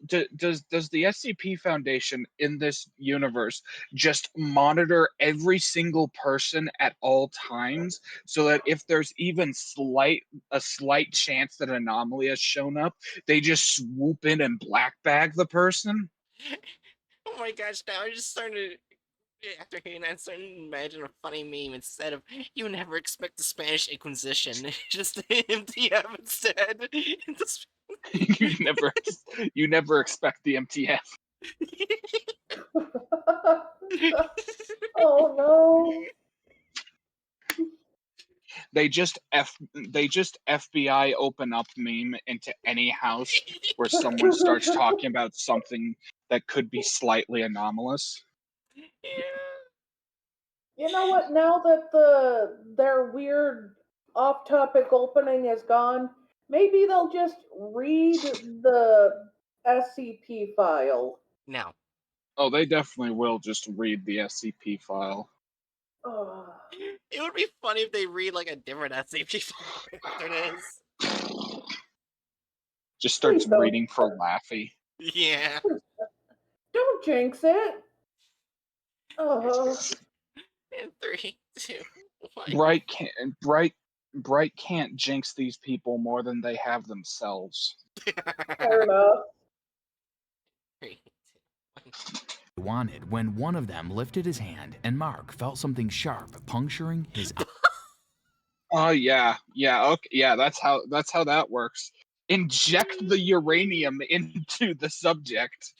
does the SCP Foundation in this universe just monitor every single person at all times so that if there's even a slight chance that an anomaly has shown up, they just swoop in and black bag the person? Oh my gosh, now I'm just starting to. After hearing that, I'm starting to imagine a funny meme instead of "You never expect the Spanish Inquisition," just MTF instead. you never expect the MTF. Oh no. They just FBI open up meme into any house where someone starts talking about something that could be slightly anomalous. Yeah. You know what? Now that their weird off-topic opening is gone, maybe they'll just read the SCP file. No. Oh, they definitely will just read the SCP file. Oh. It would be funny if they read like a different SCP file after this. Just starts Please don't. reading for Laffy. Yeah. Don't jinx it. Uh-huh. And 3, 2, 1. Bright can't jinx these people more than they have themselves. Fair enough. 3, 2, 1. Wanted when one of them lifted his hand and Mark felt something sharp puncturing his eye. Oh yeah, okay, yeah. That's how that works. Inject the uranium into the subject.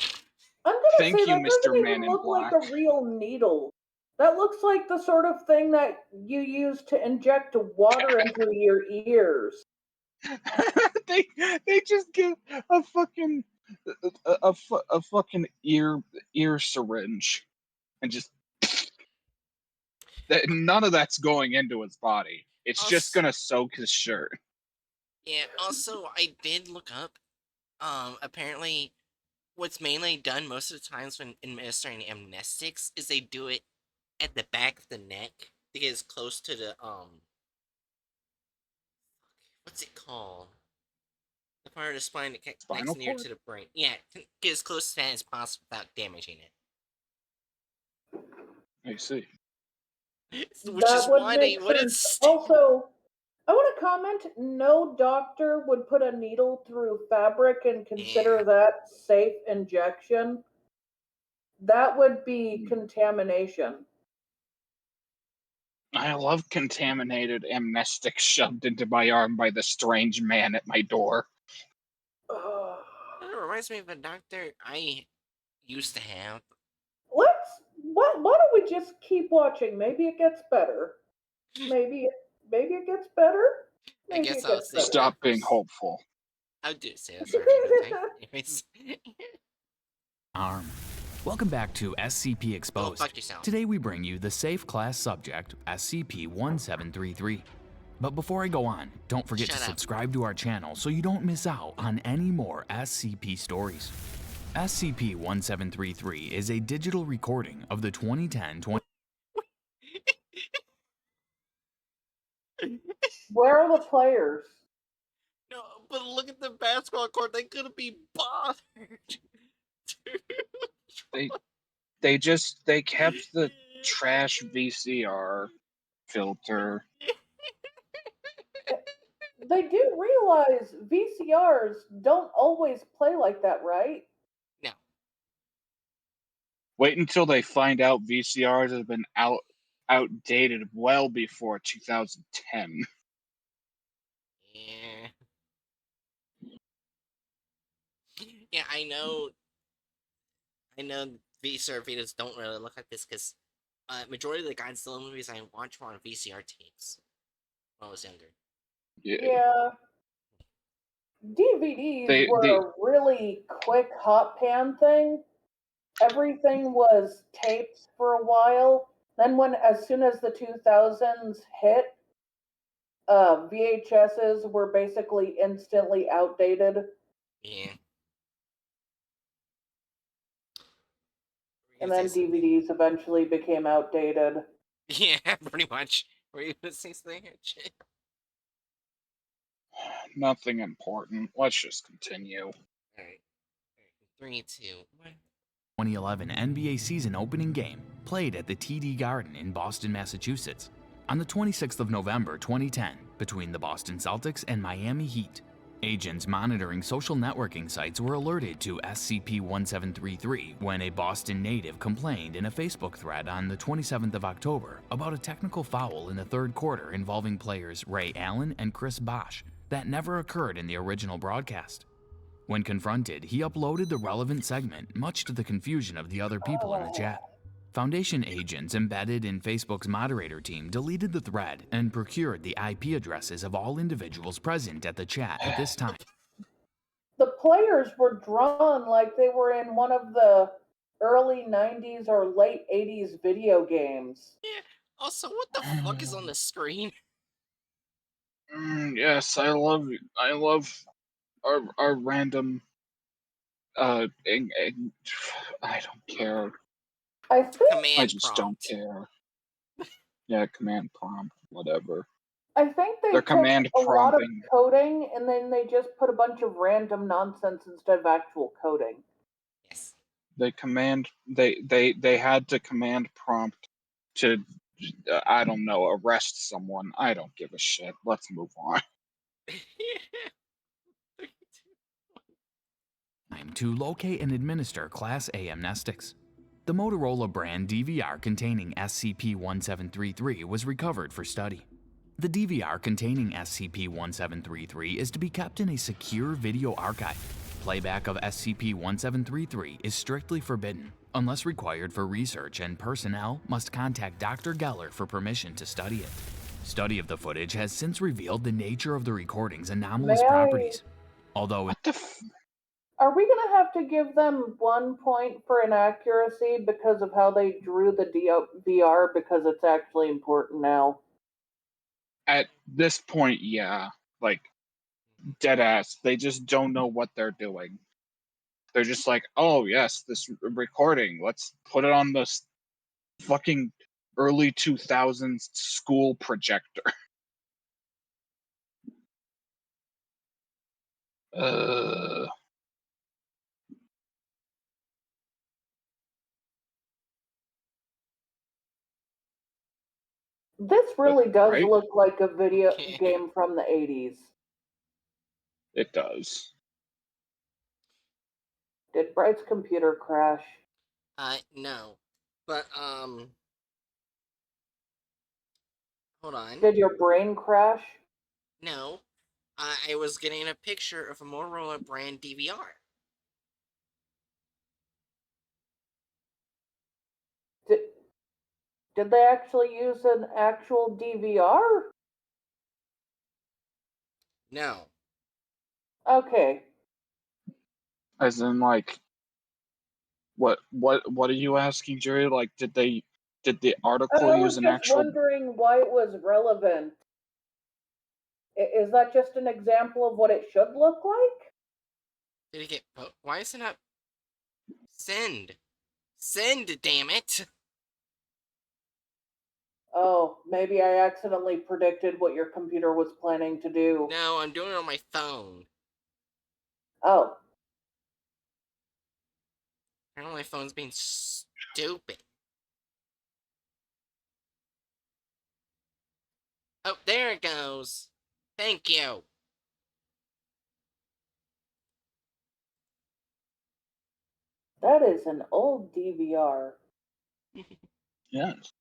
I'm gonna Thank say you, that doesn't Mr. even Man in look like Black. a real needle. That looks like the sort of thing that you use to inject water into your ears. they just give a fucking a fucking ear syringe and just none of that's going into his body. It's just Also, gonna soak his shirt. yeah, also, I did look up, apparently, what's mainly done most of the times when administering amnestics is they do it at the back of the neck to get as close to the, what's it called? The part of the spine that connects Spinal near cord? to the brain. Yeah, get as close to that as possible without damaging it. I see. Which is That would why they make wouldn't sense. Also, I want to comment, no doctor would put a needle through fabric and consider Yeah. that safe injection. That would be contamination. I love contaminated amnestic shoved into my arm by the strange man at my door. Ugh. It reminds me of a doctor I used to have. Why don't we just keep watching? Maybe it gets better. Maybe it gets better. I Maybe guess it I'll gets say better. Stop that being first. hopeful. I'll do say that for another time. Anyways. Arm. Welcome back to SCP Exposed. fuck yourself. Today we bring you the safe class subject, SCP-1733. But before I go on, don't forget Shut to up. subscribe to our channel so you don't miss out on any more SCP stories. SCP-1733 is a digital recording of the 2010-20... Where are the players? No, but look at the basketball court. They couldn't be bothered. They kept the trash VCR filter. They do realize VCRs don't always play like that, right? No. Wait until they find out VCRs have been outdated well before 2010. Yeah. Yeah, I know VCR videos don't really look like this because majority of the Godzilla movies I watched were on VCR tapes when I was younger. Yeah. DVDs They were a really quick hot pan thing. Everything was taped for a while. Then as soon as the 2000s hit, VHSs were basically instantly outdated. Yeah. And then DVDs eventually became outdated. Yeah, pretty much. Were you gonna say something? Shit. Nothing important. Let's just continue. Alright. 3, 2, 1. 2011 NBA season opening game played at the TD Garden in Boston, Massachusetts. On the 26th of November 2010, between the Boston Celtics and Miami Heat, agents monitoring social networking sites were alerted to SCP-1733 when a Boston native complained in a Facebook thread on the 27th of October about a technical foul in the third quarter involving players Ray Allen and Chris Bosh that never occurred in the original broadcast. When confronted, he uploaded the relevant segment, much to the confusion of the other people in the chat. Foundation agents embedded in Facebook's moderator team deleted the thread and procured the IP addresses of all individuals present at the chat at this time. The players were drawn like they were in one of the early 90s or late 80s video games. Yeah. Also, what the fuck is on the screen? Yes, I love our random I don't care. I think Command I just don't prompt. care. Yeah, command prompt, whatever. they They're took command a lot of prompting. coding and then they just put a bunch of random nonsense instead of actual coding. Yes. They had to command prompt to, I don't know, arrest someone. I don't give a shit. Let's move on. To locate and administer Class A amnestics. The Motorola brand DVR containing SCP-1733 was recovered for study. The DVR containing SCP-1733 is to be kept in a secure video archive. Playback of SCP-1733 is strictly forbidden unless required for research, and personnel must contact Dr. Geller for permission to study it. Study of the footage has since revealed the nature of the recording's anomalous properties. Although What the f- Are we gonna have to give them 1 point for inaccuracy because of how they drew the VR? Because it's actually important now. At this point, yeah. Like, dead ass. They just don't know what they're doing. They're just like, oh, yes, this recording. Let's put it on this fucking early 2000s school projector. This really does Right? look like a video game from the 80s. It does. Did Bright's computer crash? No. But, hold on. Did your brain crash? No. I was getting a picture of a Motorola brand DVR. Did they actually use an actual DVR? No. Okay. As in, like, what are you asking, Jerry? Like, did the article I use was an just actual? wondering why it was relevant. Is that just an example of what it should look like? Did it get... Why is it not... Send! Send, damn it! Oh, maybe I accidentally predicted what your computer was planning to do. No, I'm doing it on my phone. Oh. Apparently my phone's being stupid. Oh, there it goes. Thank you. That is an old DVR. Yes.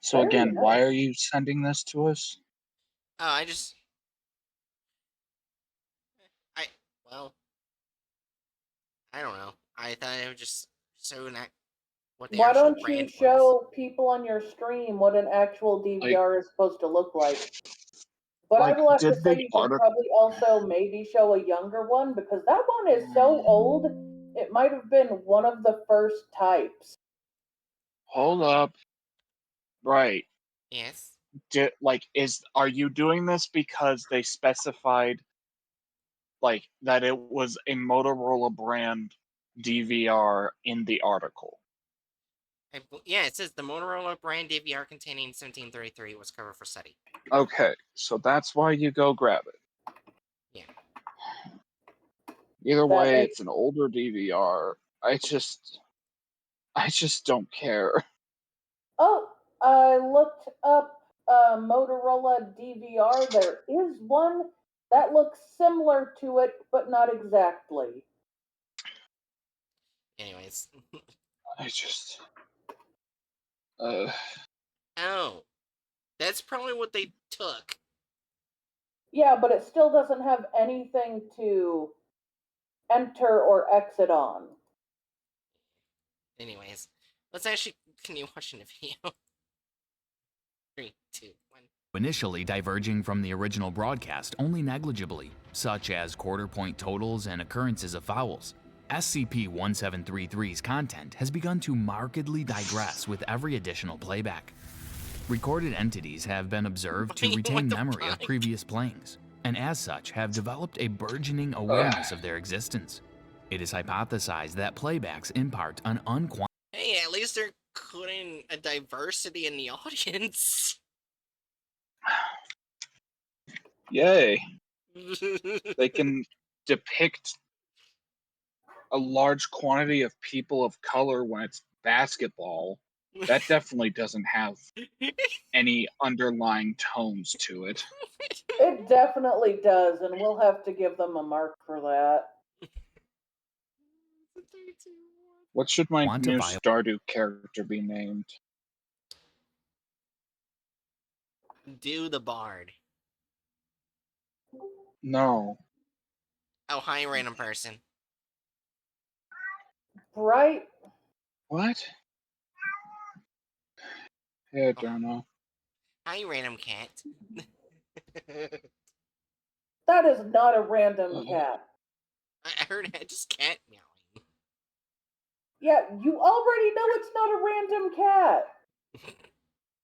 So Very again, nice. why are you sending this to us? Oh, I just... Well... I don't know. I thought it would just show what the Why actual don't you brand was. show people on your stream what an actual DVR is supposed to look like? But I Like, will have to did say the you should probably also maybe show a younger one, because that one is so old, it might have been one of the first types. Hold up. Right. Yes. Are you doing this because they specified, like, that it was a Motorola brand DVR in the article? Yeah, it says the Motorola brand DVR containing 1733 was covered for study. Okay, so that's why you go grab it. Yeah. Either way, it's an older DVR. I just don't care. Oh, I looked up Motorola DVR. There is one that looks similar to it, but not exactly. Anyways. I just... Oh. That's probably what they took. Yeah, but it still doesn't have anything to enter or exit on. Anyways. Let's actually continue watching the video. 3, 2, 1. Initially diverging from the original broadcast only negligibly, such as quarter point totals and occurrences of fouls, SCP-1733's content has begun to markedly digress with every additional playback. Recorded entities have been observed to retain memory of previous playings, and as such have developed a burgeoning awareness of their existence. It is hypothesized that playbacks impart an unquantified... Hey, at least they're putting a diversity in the audience. Yay. They can depict a large quantity of people of color when it's basketball, that definitely doesn't have any underlying tones to it. It definitely does, and we'll have to give them a mark for that. What should my Want to new violate- Stardew character be named? Do the bard. No. Oh, hi, random person. Right? What? Yeah, I don't know. Hi, random cat. That is not a random cat. I heard just cat meowing. Yeah, you already know it's not a random cat.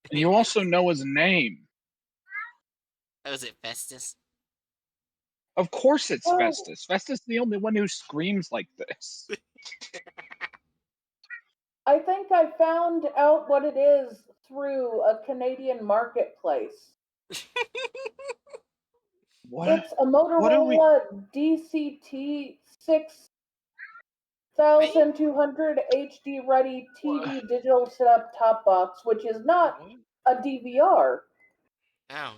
And you also know his name. Oh, is it Festus? Of course it's Oh. Festus. Festus is the only one who screams like this. I think I found out what it is through a Canadian marketplace. What? It's a Motorola DCT 6200 HD ready TV digital setup top box, which is not a DVR. Oh.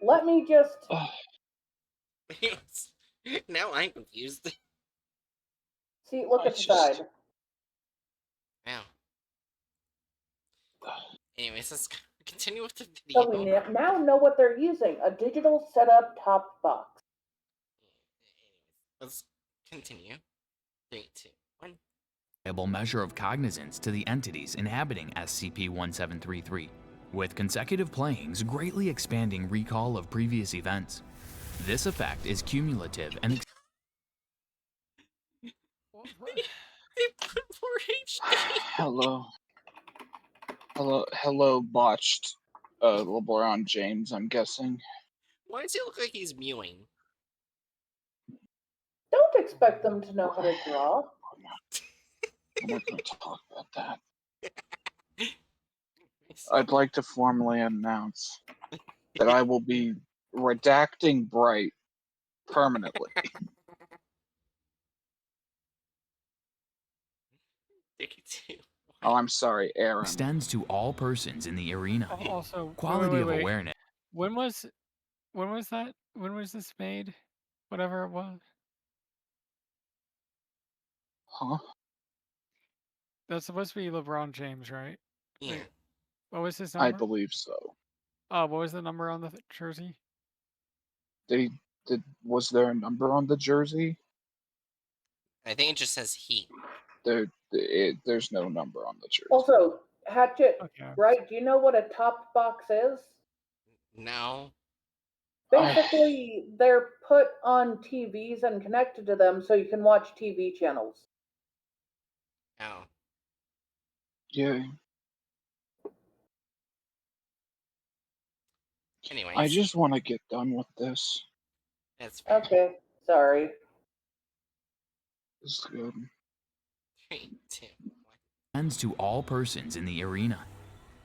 Let me just. Ugh. Now I'm confused. See, look I at the just- side. Wow. Anyways, let's continue with the So we video. now know what they're using, a digital setup top box. Let's continue. 3, 2, 1. reliable measure of cognizance to the entities inhabiting SCP-1733, with consecutive playings greatly expanding recall of previous events. This effect is cumulative and They put more HD. Hello, botched LeBron James, I'm guessing. Why does he look like he's mewing? Don't expect them to know how to draw. I'm not going to talk about that. I'd like to formally announce that I will be redacting Bright permanently. Oh, I'm sorry, Aaron. extends to all persons in the arena. Also, Quality wait, of wait. awareness. When was that? When was this made? Whatever it was. Huh? That's supposed to be LeBron James, right? Yeah. Wait, what was his I number? believe so. What was the number on the jersey? Was there a number on the jersey? I think it just says he. There's no number on the jersey. Also, Hatchet, Okay. right? Do you know what a top box is? No. Basically, they're put on TVs and connected to them so you can watch TV channels. Oh. Yeah. Anyways. I just want to get done with this. That's fair. Okay, sorry. It's good. 3, 2, 1. Extends to all persons in the arena.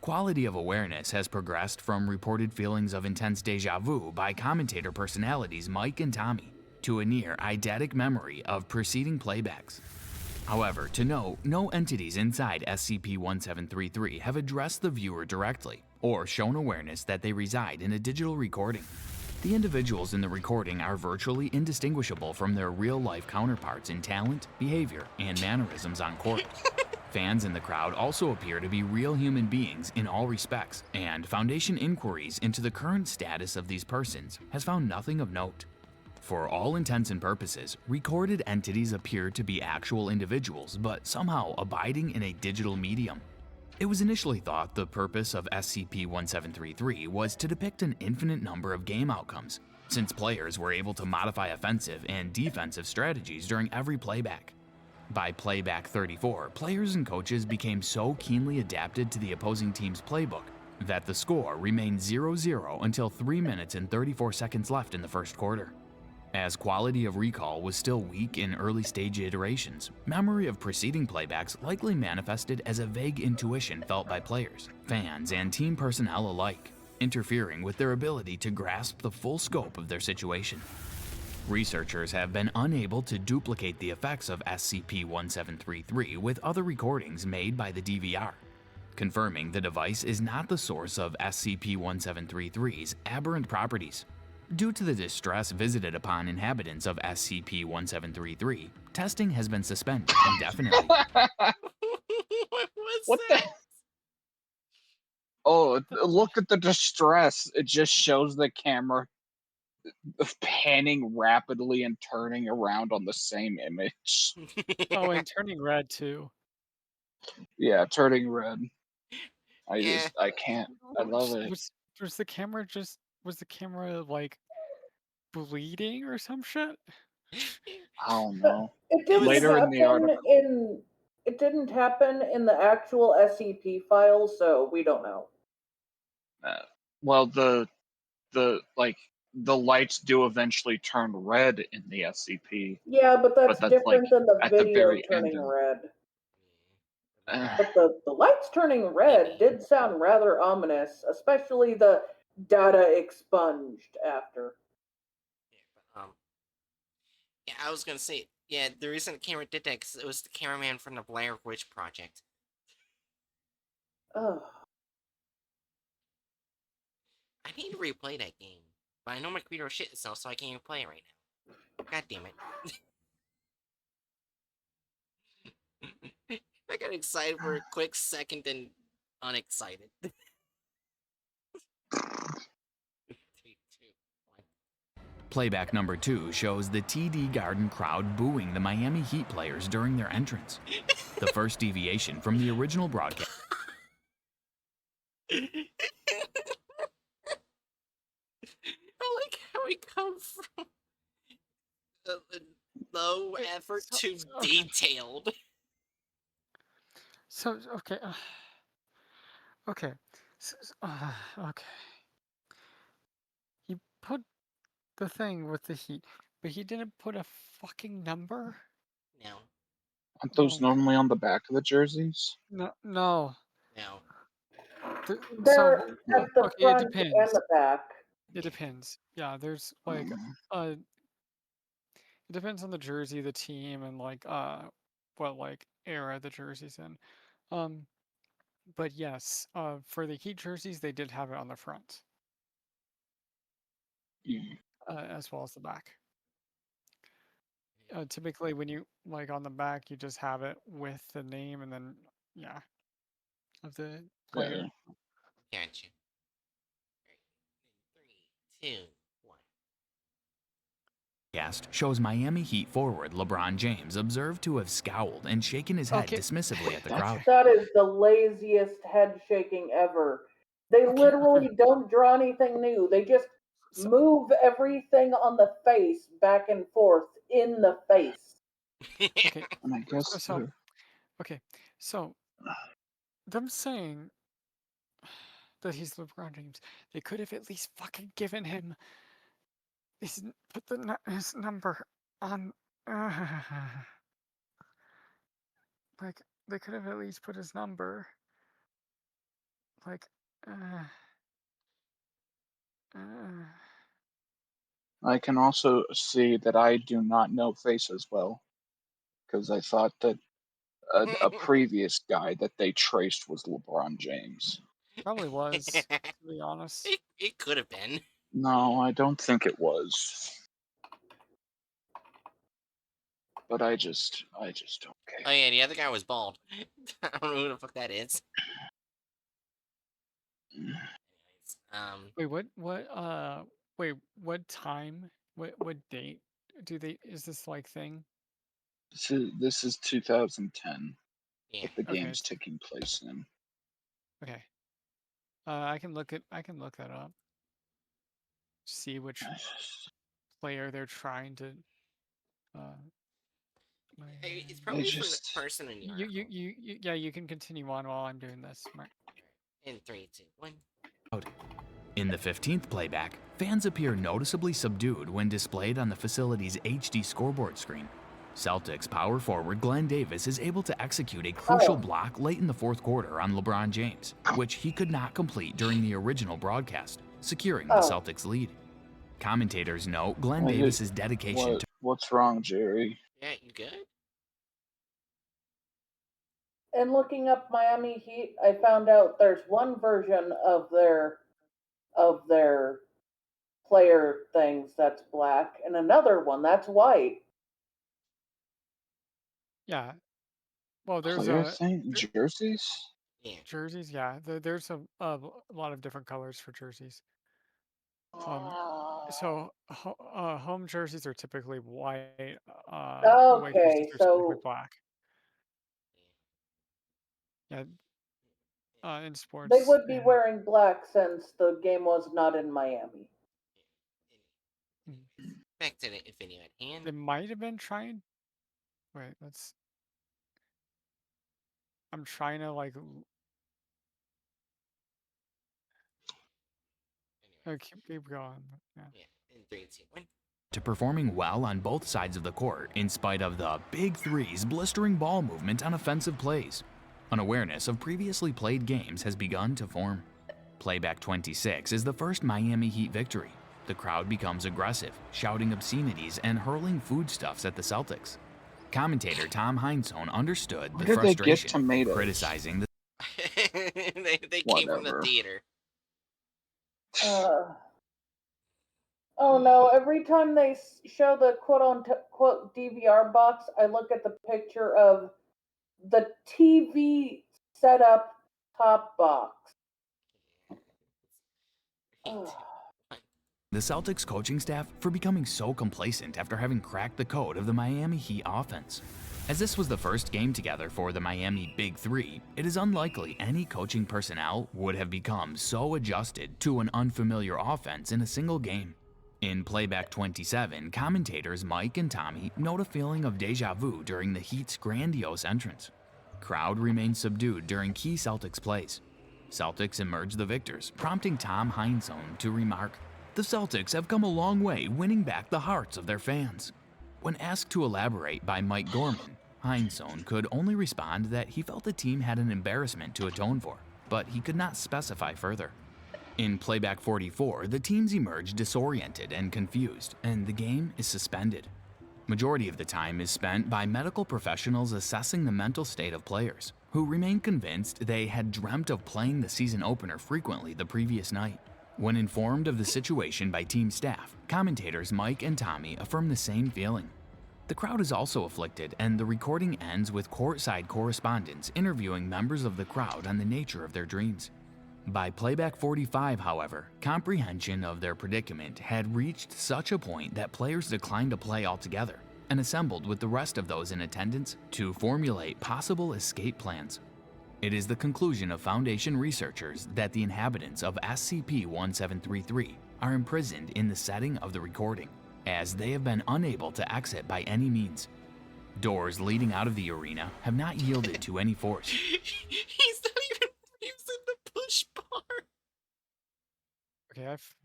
Quality of awareness has progressed from reported feelings of intense deja vu by commentator personalities Mike and Tommy to a near eidetic memory of preceding playbacks. However, to note, no entities inside SCP-1733 have addressed the viewer directly or shown awareness that they reside in a digital recording. The individuals in the recording are virtually indistinguishable from their real-life counterparts in talent, behavior, and mannerisms on court. Fans in the crowd also appear to be real human beings in all respects, and Foundation inquiries into the current status of these persons has found nothing of note. For all intents and purposes, recorded entities appear to be actual individuals, but somehow abiding in a digital medium. It was initially thought the purpose of SCP-1733 was to depict an infinite number of game outcomes, since players were able to modify offensive and defensive strategies during every playback. By playback 34, players and coaches became so keenly adapted to the opposing team's playbook that the score remained 0-0 until 3 minutes and 34 seconds left in the first quarter. As quality of recall was still weak in early stage iterations, memory of preceding playbacks likely manifested as a vague intuition felt by players, fans, and team personnel alike, interfering with their ability to grasp the full scope of their situation. Researchers have been unable to duplicate the effects of SCP-1733 with other recordings made by the DVR, confirming the device is not the source of SCP-1733's aberrant properties. Due to the distress visited upon inhabitants of SCP-1733, testing has been suspended indefinitely. What was What that? Oh, look at the distress. It just shows the camera panning rapidly and turning around on the same image. Oh, and turning red too. Yeah, turning red. Yeah. I can't. I love it. Was the camera like bleeding or some shit? I don't know. It didn't Later in the article. It didn't happen in the actual SCP file, so we don't know. Well, the lights do eventually turn red in the SCP. Yeah, but that's that's, different than the at the video very turning end of- red. Uh, But the lights turning red did sound rather ominous, especially the data expunged after. Yeah, I was gonna say, yeah, the reason the camera did that because it was the cameraman from the Blair Witch Project. Ugh. I need to replay that game, but I know my computer will shit itself, so I can't even play it right now. God damn it. I got excited for a quick second, then unexcited. 3, 2, 1. Playback number 2 shows the TD Garden crowd booing the Miami Heat players during their entrance, the first deviation from the original broadcast. I like how we come from low effort to detailed. So okay, okay, okay. He put the thing with the heat, but he didn't put a fucking number. No. Aren't those normally on the back of the jerseys? No. No. They're So at the okay, front it depends. and the back. It depends. Yeah, there's like it depends on the jersey, the team, and like what like era the jersey's in. But yes, for the Heat jerseys, they did have it on the front, as well as the back. Typically, when you like on the back, you just have it with the name and then of the player. Gotcha. 3, 2, 1. Cast shows Miami Heat forward LeBron James observed to have scowled and shaken his head dismissively at the crowd. That is the laziest head shaking ever. They literally don't draw anything new. They just move everything on the face back and forth in the face. Okay. And I guess So them saying that he's LeBron James, they could have at least fucking given him his number on. Like they could have at least put his number. Like. I can also see that I do not know faces well, because I thought that a previous guy that they traced was LeBron James. Probably was, to be honest. It could have been. No, I don't think it was. But I just don't care. Oh yeah, the other guy was bald. I don't know who the fuck that is. Wait, what time? What date is this like thing? This is 2010. Yeah. That the game's taking place in. Okay. I can look that up. See which player they're trying to. It's probably from the person in your. You can continue on while I'm doing this. Mark. In 3, 2, 1. In the 15th playback, fans appear noticeably subdued when displayed on the facility's HD scoreboard screen. Celtics power forward Glenn Davis is able to execute a crucial block late in the fourth quarter on LeBron James, which he could not complete during the original broadcast, securing the Celtics' lead. Commentators note Glenn Davis's dedication to What's wrong, Jerry? Yeah, you good? And looking up Miami Heat, I found out there's one version of their player things that's black, and another one that's white. Yeah. Well, there's Player a thing? Jerseys? Yeah. jerseys. Yeah, there's a lot of different colors for jerseys. So home jerseys are typically white. Away jerseys Okay, are typically so black. Yeah. In they sports, would be and wearing black since the game was not in Miami. Back to the video at they hand. might have been trying. Wait, let's. I'm trying to like. Keep going. Yeah. Yeah. In 3, 2, 1. to performing well on both sides of the court in spite of the Big Three's blistering ball movement on offensive plays. An awareness of previously played games has begun to form. Playback 26 is the first Miami Heat victory. The crowd becomes aggressive, shouting obscenities and hurling foodstuffs at the Celtics. Commentator Tom Heinsohn understood the Where did they get frustration, tomatoes? criticizing the they came from the Whatever. theater. Oh no, every time they show the quote DVR box, I look at the picture of the TV setup top box. the Celtics coaching staff for becoming so complacent after having cracked the code of the Miami Heat offense. As this was the first game together for the Miami Big Three, it is unlikely any coaching personnel would have become so adjusted to an unfamiliar offense in a single game. In Playback 27, commentators Mike and Tommy note a feeling of deja vu during the Heat's grandiose entrance. Crowd remained subdued during key Celtics plays. Celtics emerged the victors, prompting Tom Heinsohn to remark, "The Celtics have come a long way winning back the hearts of their fans." When asked to elaborate by Mike Gorman, Heinsohn could only respond that he felt the team had an embarrassment to atone for, but he could not specify further. In Playback 44, the teams emerge disoriented and confused, and the game is suspended. Majority of the time is spent by medical professionals assessing the mental state of players, who remain convinced they had dreamt of playing the season opener frequently the previous night. When informed of the situation by team staff, commentators Mike and Tommy affirm the same feeling. The crowd is also afflicted, and the recording ends with courtside correspondents interviewing members of the crowd on the nature of their dreams. By Playback 45, however, comprehension of their predicament had reached such a point that players declined to play altogether and assembled with the rest of those in attendance to formulate possible escape plans. It is the conclusion of Foundation researchers that the inhabitants of SCP-1733 are imprisoned in the setting of the recording, as they have been unable to exit by any means. Doors leading out of the arena have not yielded to any force. He's not even using the push bar. Okay, I've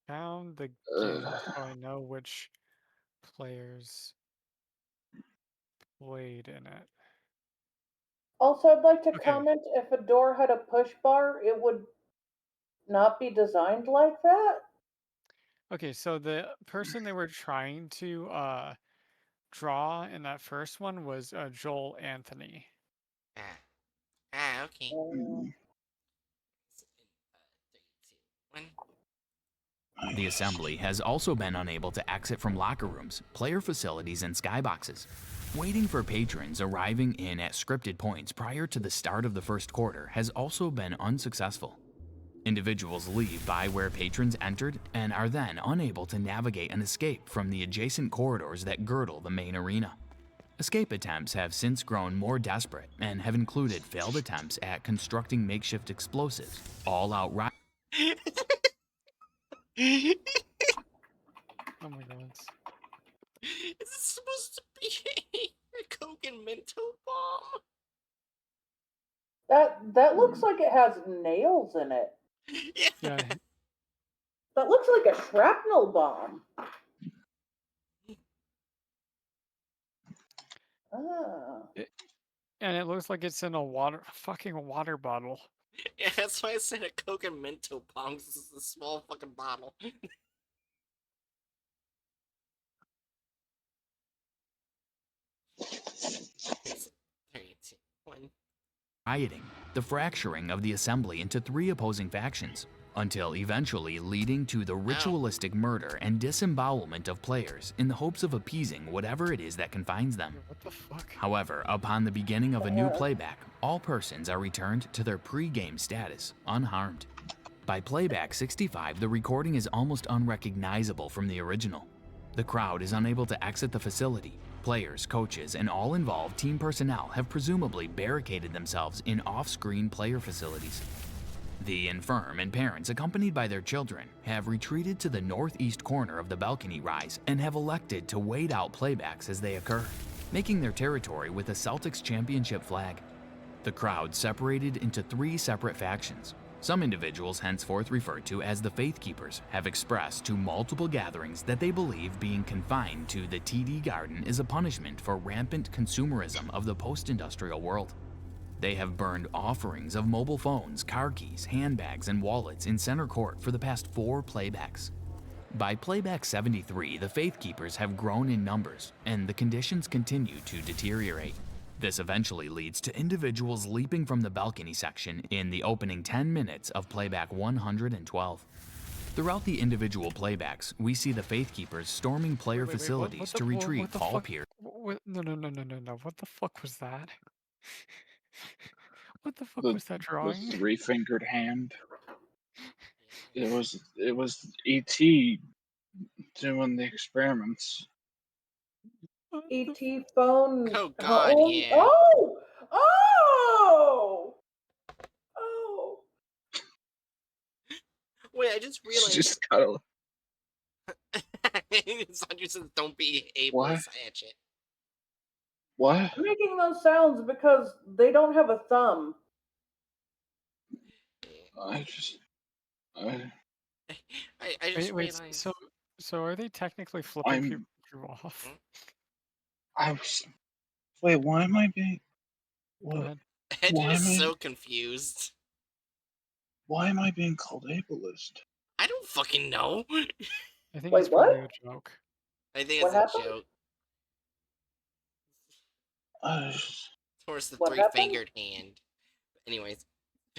found the game so I know which players played in it. Also, I'd like to Okay. comment, if a door had a push bar, it would not be designed like that. Okay, so the person they were trying to draw in that first one was Joel Anthony. Okay. Hmm. 3, 2, 1. The assembly has also been unable to exit from locker rooms, player facilities, and skyboxes. Waiting for patrons arriving in at scripted points prior to the start of the first quarter has also been unsuccessful. Individuals leave by where patrons entered and are then unable to navigate an escape from the adjacent corridors that girdle the main arena. Escape attempts have since grown more desperate and have included failed attempts at constructing makeshift explosives, all-out Oh my god. Is this supposed to be a Coke and Mentos bomb? That looks like it has nails in it. Yeah, That looks like a shrapnel bomb. Ah. and it looks like it's in a fucking water bottle. Yeah, that's why I said a Coke and Mentos bomb. This is a small fucking bottle. 3, 2, 1. rioting, the fracturing of the assembly into 3 opposing factions, until eventually leading to the ritualistic murder and disembowelment of players in the hopes of appeasing whatever it is that confines them. What the fuck? However, upon the beginning of a new playback, all persons are returned to their pre-game status, unharmed. By playback 65, the recording is almost unrecognizable from the original. The crowd is unable to exit the facility. Players, coaches, and all involved team personnel have presumably barricaded themselves in off-screen player facilities. The infirm and parents, accompanied by their children, have retreated to the northeast corner of the balcony rise and have elected to wait out playbacks as they occur, making their territory with the Celtics championship flag. The crowd separated into 3 separate factions. Some individuals, henceforth referred to as the Faith Keepers, have expressed to multiple gatherings that they believe being confined to the TD Garden is a punishment for rampant consumerism of the post-industrial world. They have burned offerings of mobile phones, car keys, handbags, and wallets in center court for the past 4 playbacks. By playback 73, the Faith Keepers have grown in numbers, and the conditions continue to deteriorate. This eventually leads to individuals leaping from the balcony section in the opening 10 minutes of playback 112. Throughout the individual playbacks, we see the Faith Keepers storming player facilities to retrieve Paul Pierce. No. What the fuck was that? What the fuck The, was that the drawing? 3-fingered hand. It was E.T. doing the experiments. ET phone. Oh, God, home. yeah. Oh! Oh! Oh! Wait, I just It's realized. just gotta. Sandra says, "Don't be What? ableist, Hatchet." What? I'm making those sounds because they don't have a thumb. I just. I just Wait, realized. so are they technically flipping people off? I was. Wait, why am I being? Go What? ahead. Hatchet Why is am I? so confused. Why am I being called ableist? I don't fucking know. I think Wait, it's probably what? a joke. I think What it's a happened? joke. Towards the What happened? 3-fingered hand. Anyways,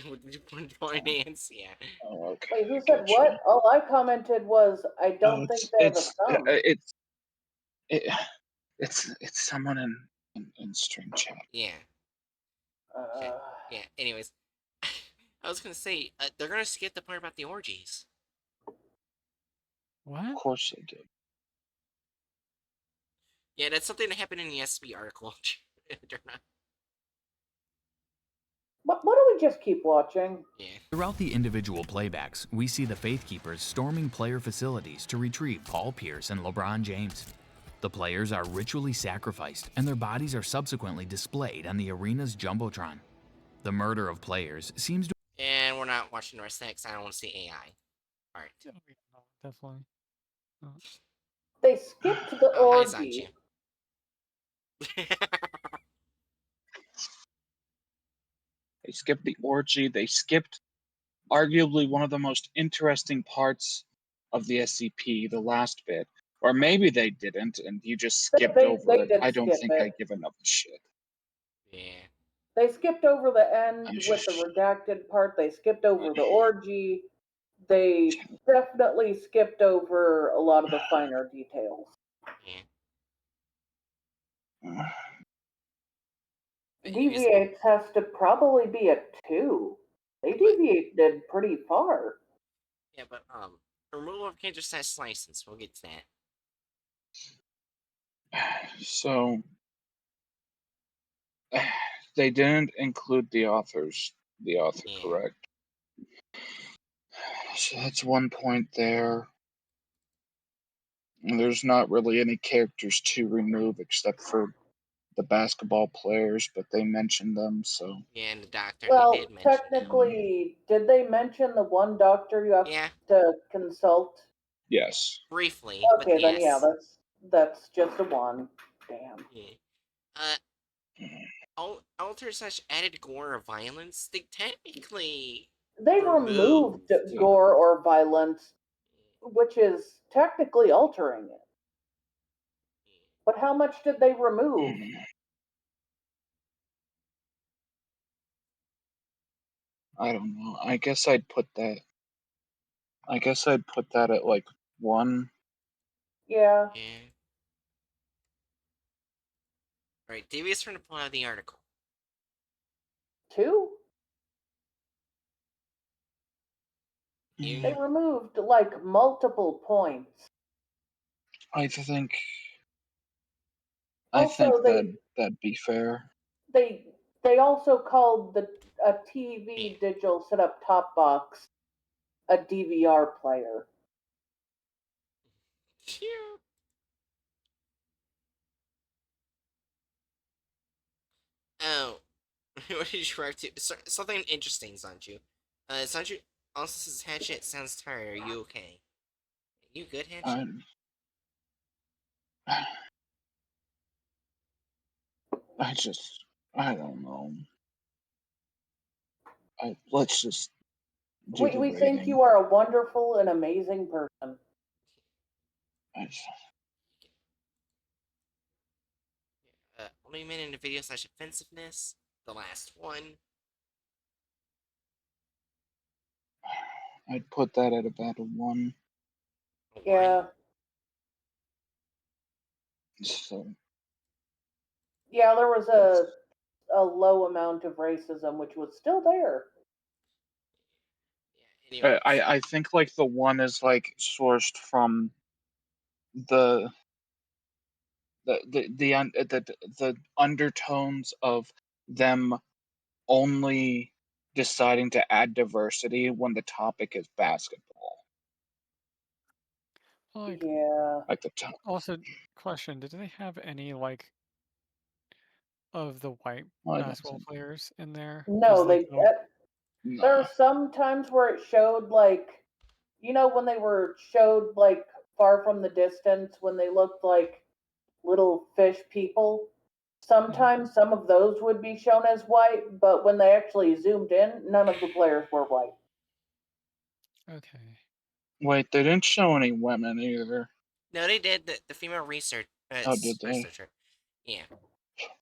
with point hands, yeah. Oh, okay. Wait, who I said get what? you. All I commented was, I don't think they have a thumb. It's someone in stream chat. Yeah. Yeah. Anyways, I was gonna say they're gonna skip the part about the orgies. What? Of course they did. Yeah, that's something that happened in the SB article. They're not. Why don't we just keep watching? Yeah. Throughout the individual playbacks, we see the Faith Keepers storming player facilities to retrieve Paul Pierce and LeBron James. The players are ritually sacrificed, and their bodies are subsequently displayed on the arena's jumbotron. The murder of players seems to. And we're not watching the rest of that because I don't want to see AI. Alright. Definitely. They skipped the Oh, hi, orgy. Sanchi. They skipped the orgy. They skipped arguably one of the most interesting parts of the SCP, the last bit. Or maybe they didn't, and you just skipped over They it. did I don't skip think it. I give enough shit. Yeah. They skipped over the end with the redacted part. They skipped over the orgy. They definitely skipped over a lot of the finer details. Yeah. Deviates has to probably be a 2. They deviated pretty far. Yeah, but removal of Kansas Status license. We'll get to that. So they didn't include the author, Yeah. correct? So that's one point there. And there's not really any characters to remove except for the basketball players, but they mentioned them, so. Yeah, and the doctor. Well, They did mention technically, did they mention the one doctor you have Yeah. to consult? Yes. Briefly. Okay, but then yes. yeah, that's just a 1. Damn. Yeah. Alter/added gore or violence. They technically They removed gore or violence, which is technically altering it. But how much did they remove? I don't know. I guess I'd put that at like 1. Yeah. Yeah. Alright, Davey's trying to pull out the article. 2? You, They removed like multiple points. I think Also, that'd be fair. they also called a TV digital set-up top box a DVR player. Phew. Oh, what did you write to? Something interesting, Sanju. Sanju also says, Hatchet sounds tired. Are you okay? You good, Hatchet? I don't know. Let's just do the We think rating. you are a wonderful and amazing person. Only minute in a video / offensiveness. The last one. I'd put that at about a 1. A Yeah. 1. So Yeah, there was a low amount of racism, which was still there. Yeah, anyway. I think like the 1 is like sourced from the the undertones of them only deciding to add diversity when the topic is basketball. Like, Yeah. Like the top. also, question: did they have any like of the white I don't basketball think. players in there? No, Like, they. no. There Nah. are some times where it showed like, when they were showed like far from the distance when they looked like little fish people. Sometimes some of those would be shown as white, but when they actually zoomed in, none of the players were white. Okay. Wait, they didn't show any women either. No, they did. The female Oh, did they? researcher. Yeah.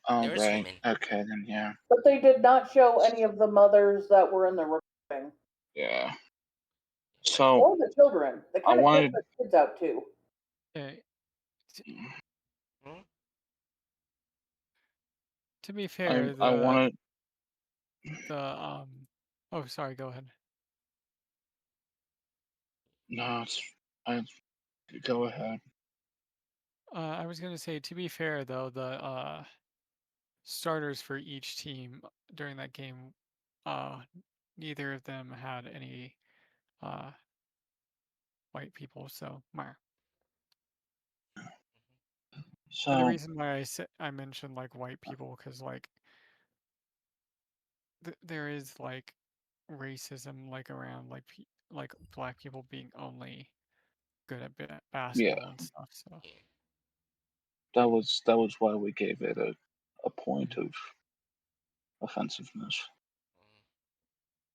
Oh, There was right. women. Okay, then yeah. But they did not show any of the mothers that were in the recording. Yeah. So Or the children. They I kind of kept wanted. the kids out too. Okay. Hmm? To be fair, I wanted. oh, sorry. Go ahead. No, I go ahead. I was gonna say, to be fair though, the starters for each team during that game, neither of them had any white people. So, meh. And the So reason why I mentioned like white people, because like there is like racism like around like like black people being only good at yeah, basketball and stuff. So Yeah. that was why we gave it a point of offensiveness.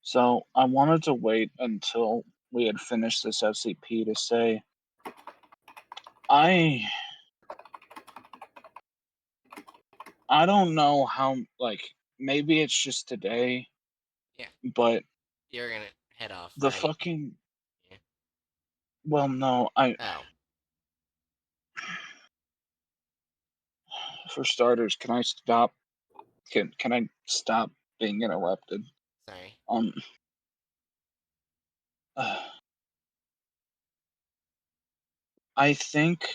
So I wanted to wait until we had finished this SCP to say I I don't know how, like, maybe it's just today, Yeah. but You're gonna head off, the right? fucking Yeah. well, no, Oh. for starters, can I stop? Can I stop being interrupted? Sorry. Um, I think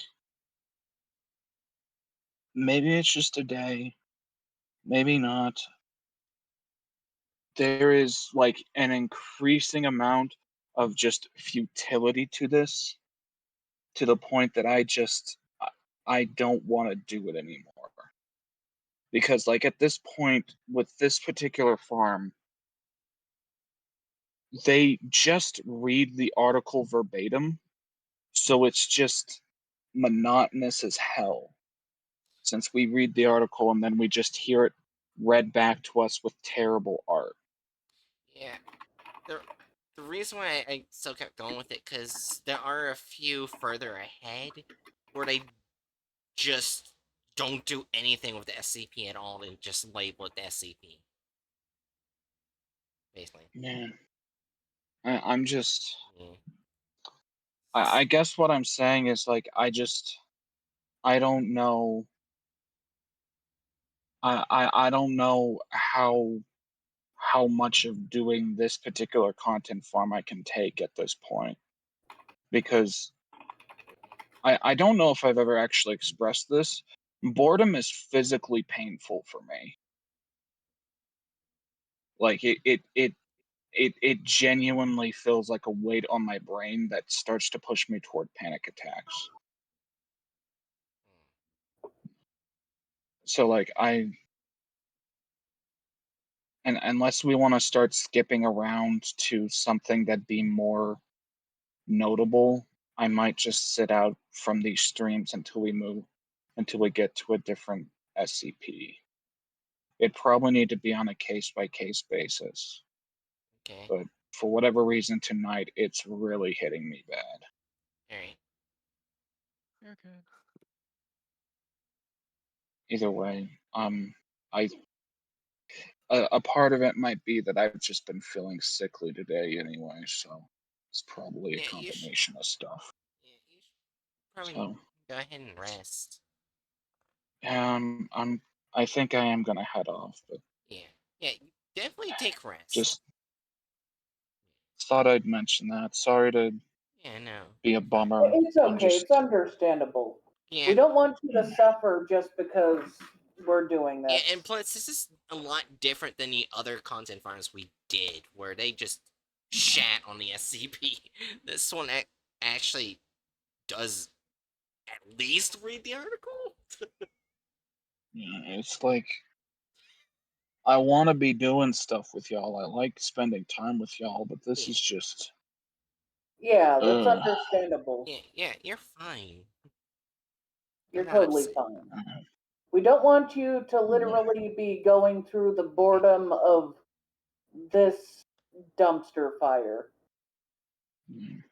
maybe it's just a day, maybe not. There is like an increasing amount of just futility to this, to the point that I don't want to do it anymore. Because like at this point with this particular farm, they just read the article verbatim, so it's just monotonous as hell. Since we read the article and then we just hear it read back to us with terrible art. Yeah. The reason why I still kept going with it, because there are a few further ahead where they just don't do anything with the SCP at all and just label it the SCP. basically. Man, I'm just. Yeah. I guess what I'm saying is like I don't know. I don't know how much of doing this particular content farm I can take at this point, because I don't know if I've ever actually expressed this. Boredom is physically painful for me. Like it genuinely feels like a weight on my brain that starts to push me toward panic attacks. So like and unless we want to start skipping around to something that'd be more notable, I might just sit out from these streams until we get to a different SCP. It'd probably need to be on a case by case basis. Okay. But for whatever reason tonight, it's really hitting me bad. Alright. You're good. Either way, I a part of it might be that I've just been feeling sickly today anyway, so it's probably a Yeah, you should. combination of stuff. Yeah, you should probably So go ahead and rest. I think I am gonna head off, but Yeah. Yeah. Definitely take rest. just thought I'd mention that. Sorry to Yeah. No. be a It's fine. bummer. It's I'm okay. just It's understandable. Yeah. We don't want you to suffer just because we're doing Yeah, this. and plus, this is a lot different than the other content farms we did, where they just shat on the SCP. This one actually does at least read the article. yeah, it's like I want to be doing stuff with y'all. I like spending time with y'all, but this Yeah. is just Yeah, that's ugh. understandable. Yeah, you're fine. You're I'm not totally upset. fine. We don't want you to literally be going through the boredom of this dumpster fire. Mm.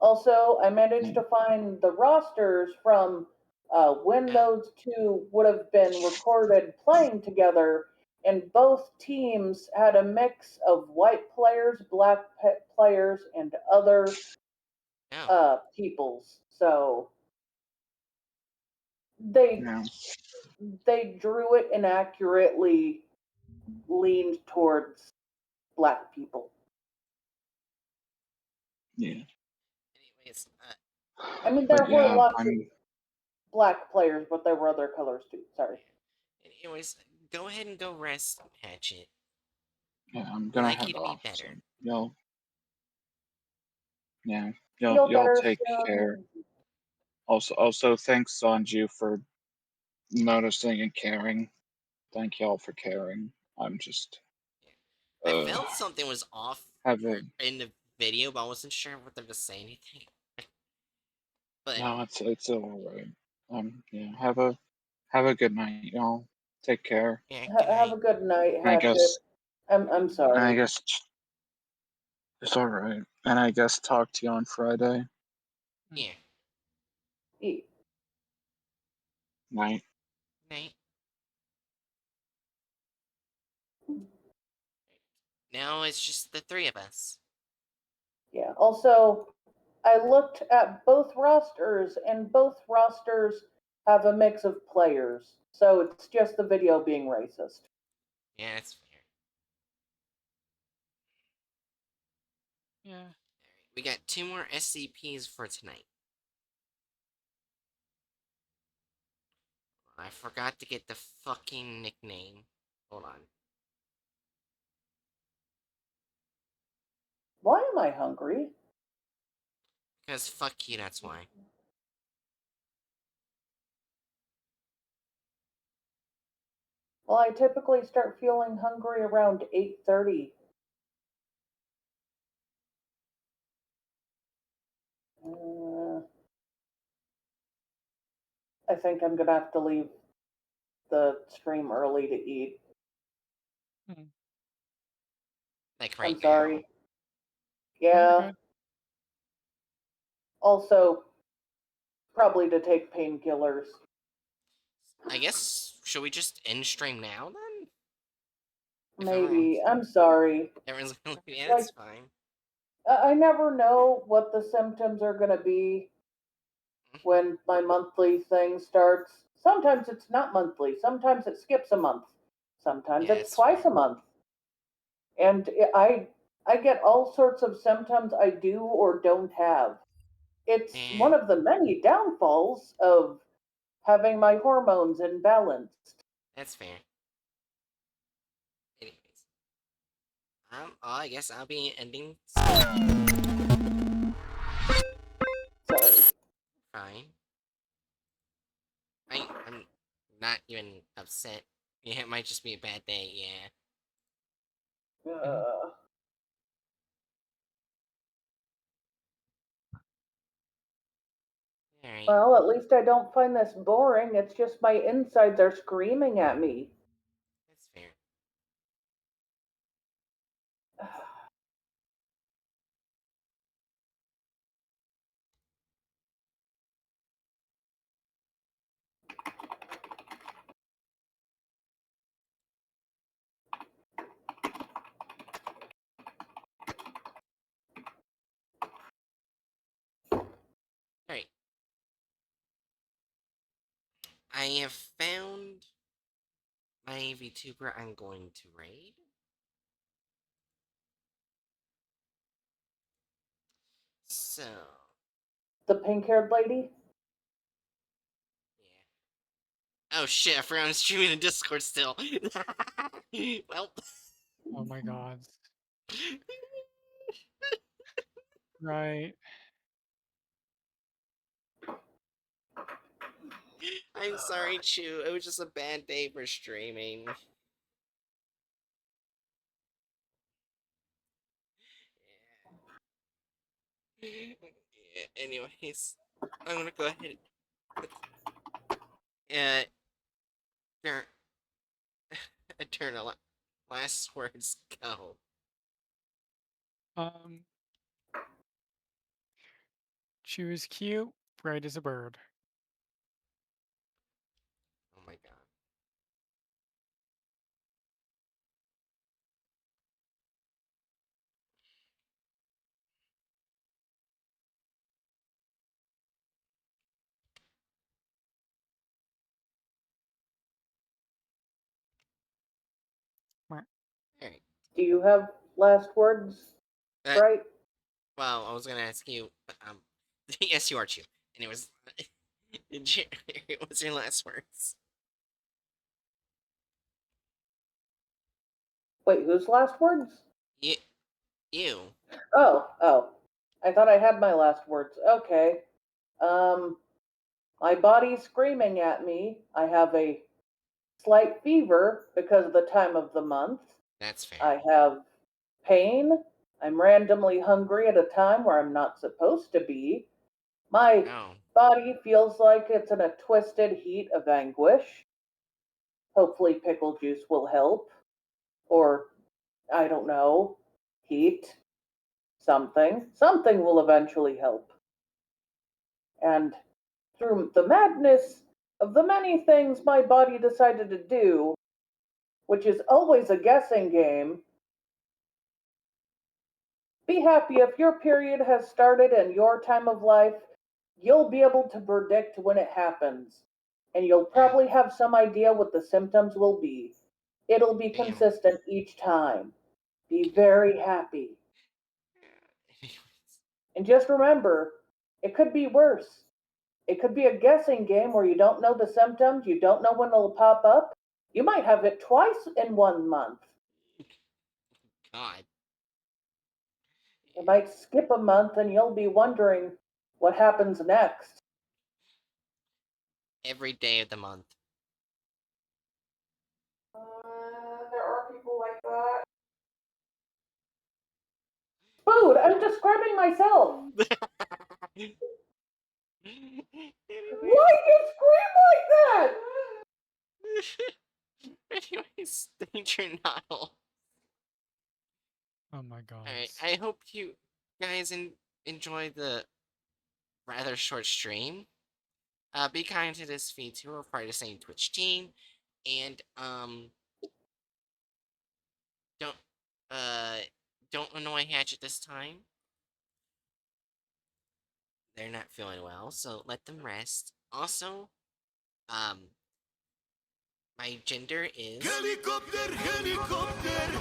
Also, I managed to find the rosters from when those two would have been recorded playing together, and both teams had a mix of white players, black players, and other Oh. peoples. So they Yeah. they drew it and accurately leaned towards black people. Anyways, I mean, But there were yeah, lots of I'm black players, but there were other colors too. Sorry. anyways, go ahead and go rest, Hatchet. I'm I'd gonna like you head to be off. So better. y'all Feel y'all better take care. soon. Also thanks Sanju for noticing and caring. Thank y'all for caring. I'm just I felt something was off have a in the video, but I wasn't sure whether to say anything. But no, it's all right. Yeah, have a good night, y'all. Take care. yeah, good Have night. a good night, I Hatchet. guess I'm sorry. it's all right. And I guess talk to you on Friday Yeah, E- night. night. Now it's just the three of us. Yeah. Also, I looked at both rosters, and both rosters have a mix of players. So it's just the video being racist. Yeah, that's fair. Yeah. We got 2 more SCPs for tonight. I forgot to get the fucking nickname. Hold on. Why am I hungry? Because fuck you, that's why. Well, I typically start feeling hungry around 8:30. I think I'm gonna have to leave the stream early to eat. Like right I'm sorry. now. Yeah. Good. Also, probably to take painkillers. I guess, should we just end stream now then? If I'm wrong, Maybe. I'm sorry. everyone's gonna look, yeah, Like, that's fine. I never know what the symptoms are going to be when my monthly thing starts. Sometimes it's not monthly. Sometimes it skips a month. Sometimes Yeah, it's it's twice fair. a month. And I get all sorts of symptoms I do or don't have. It's Yeah, one of the many downfalls of having my hormones imbalanced. that's fair. Anyways, I guess I'll be ending. Sorry. Fine. I'm not even upset. Yeah, it might just be a bad day. Yeah. Uh, All right. well, at least I don't find this boring. It's just my insides are screaming at me. That's fair. All right. I have found my VTuber I'm going to raid. So, The pink haired lady? yeah. Oh shit, I forgot I'm streaming in Discord still. Well. Oh my god. Right. I'm sorry, Chew. It was just a bad day for streaming. Yeah, anyways, I'm gonna go ahead. Uh, turn, turn a last words go. Um, she was cute, bright as a bird. Oh my god. Meh. Alright. Do you have last words, right? Well, I was gonna ask you, but, yes, you are Chew. And it was, what's your last words? Wait, whose last words? You. You. Oh. I thought I had my last words. Okay. Um, my body's screaming at me. I have a slight fever because of the time of the month. That's fair. I have pain. I'm randomly hungry at a time where I'm not supposed to be. My Oh. body feels like it's in a twisted heat of anguish. Hopefully, pickle juice will help. Or, I don't know, heat. Something. Something will eventually help. And through the madness of the many things my body decided to do, which is always a guessing game, be happy if your period has started in your time of life, you'll be able to predict when it happens. And you'll probably have some idea what the symptoms will be. It'll be Damn. consistent each time. Be very happy. Anyways. And just remember, it could be worse. It could be a guessing game where you don't know the symptoms, you don't know when it'll pop up. You might have it twice in 1 month. God. It might skip a month and you'll be wondering what happens next. Every day of the month. There are people like that. Food, I'm describing myself. Why do you scream like that? Anyways, danger not all. Oh my god. Alright, I hope you guys enjoy the rather short stream. Be kind to this feed too. We're part of the same Twitch team. And, don't annoy Hatchet this time. They're not feeling well, so let them rest. Also, my gender is... Helicopter, helicopter,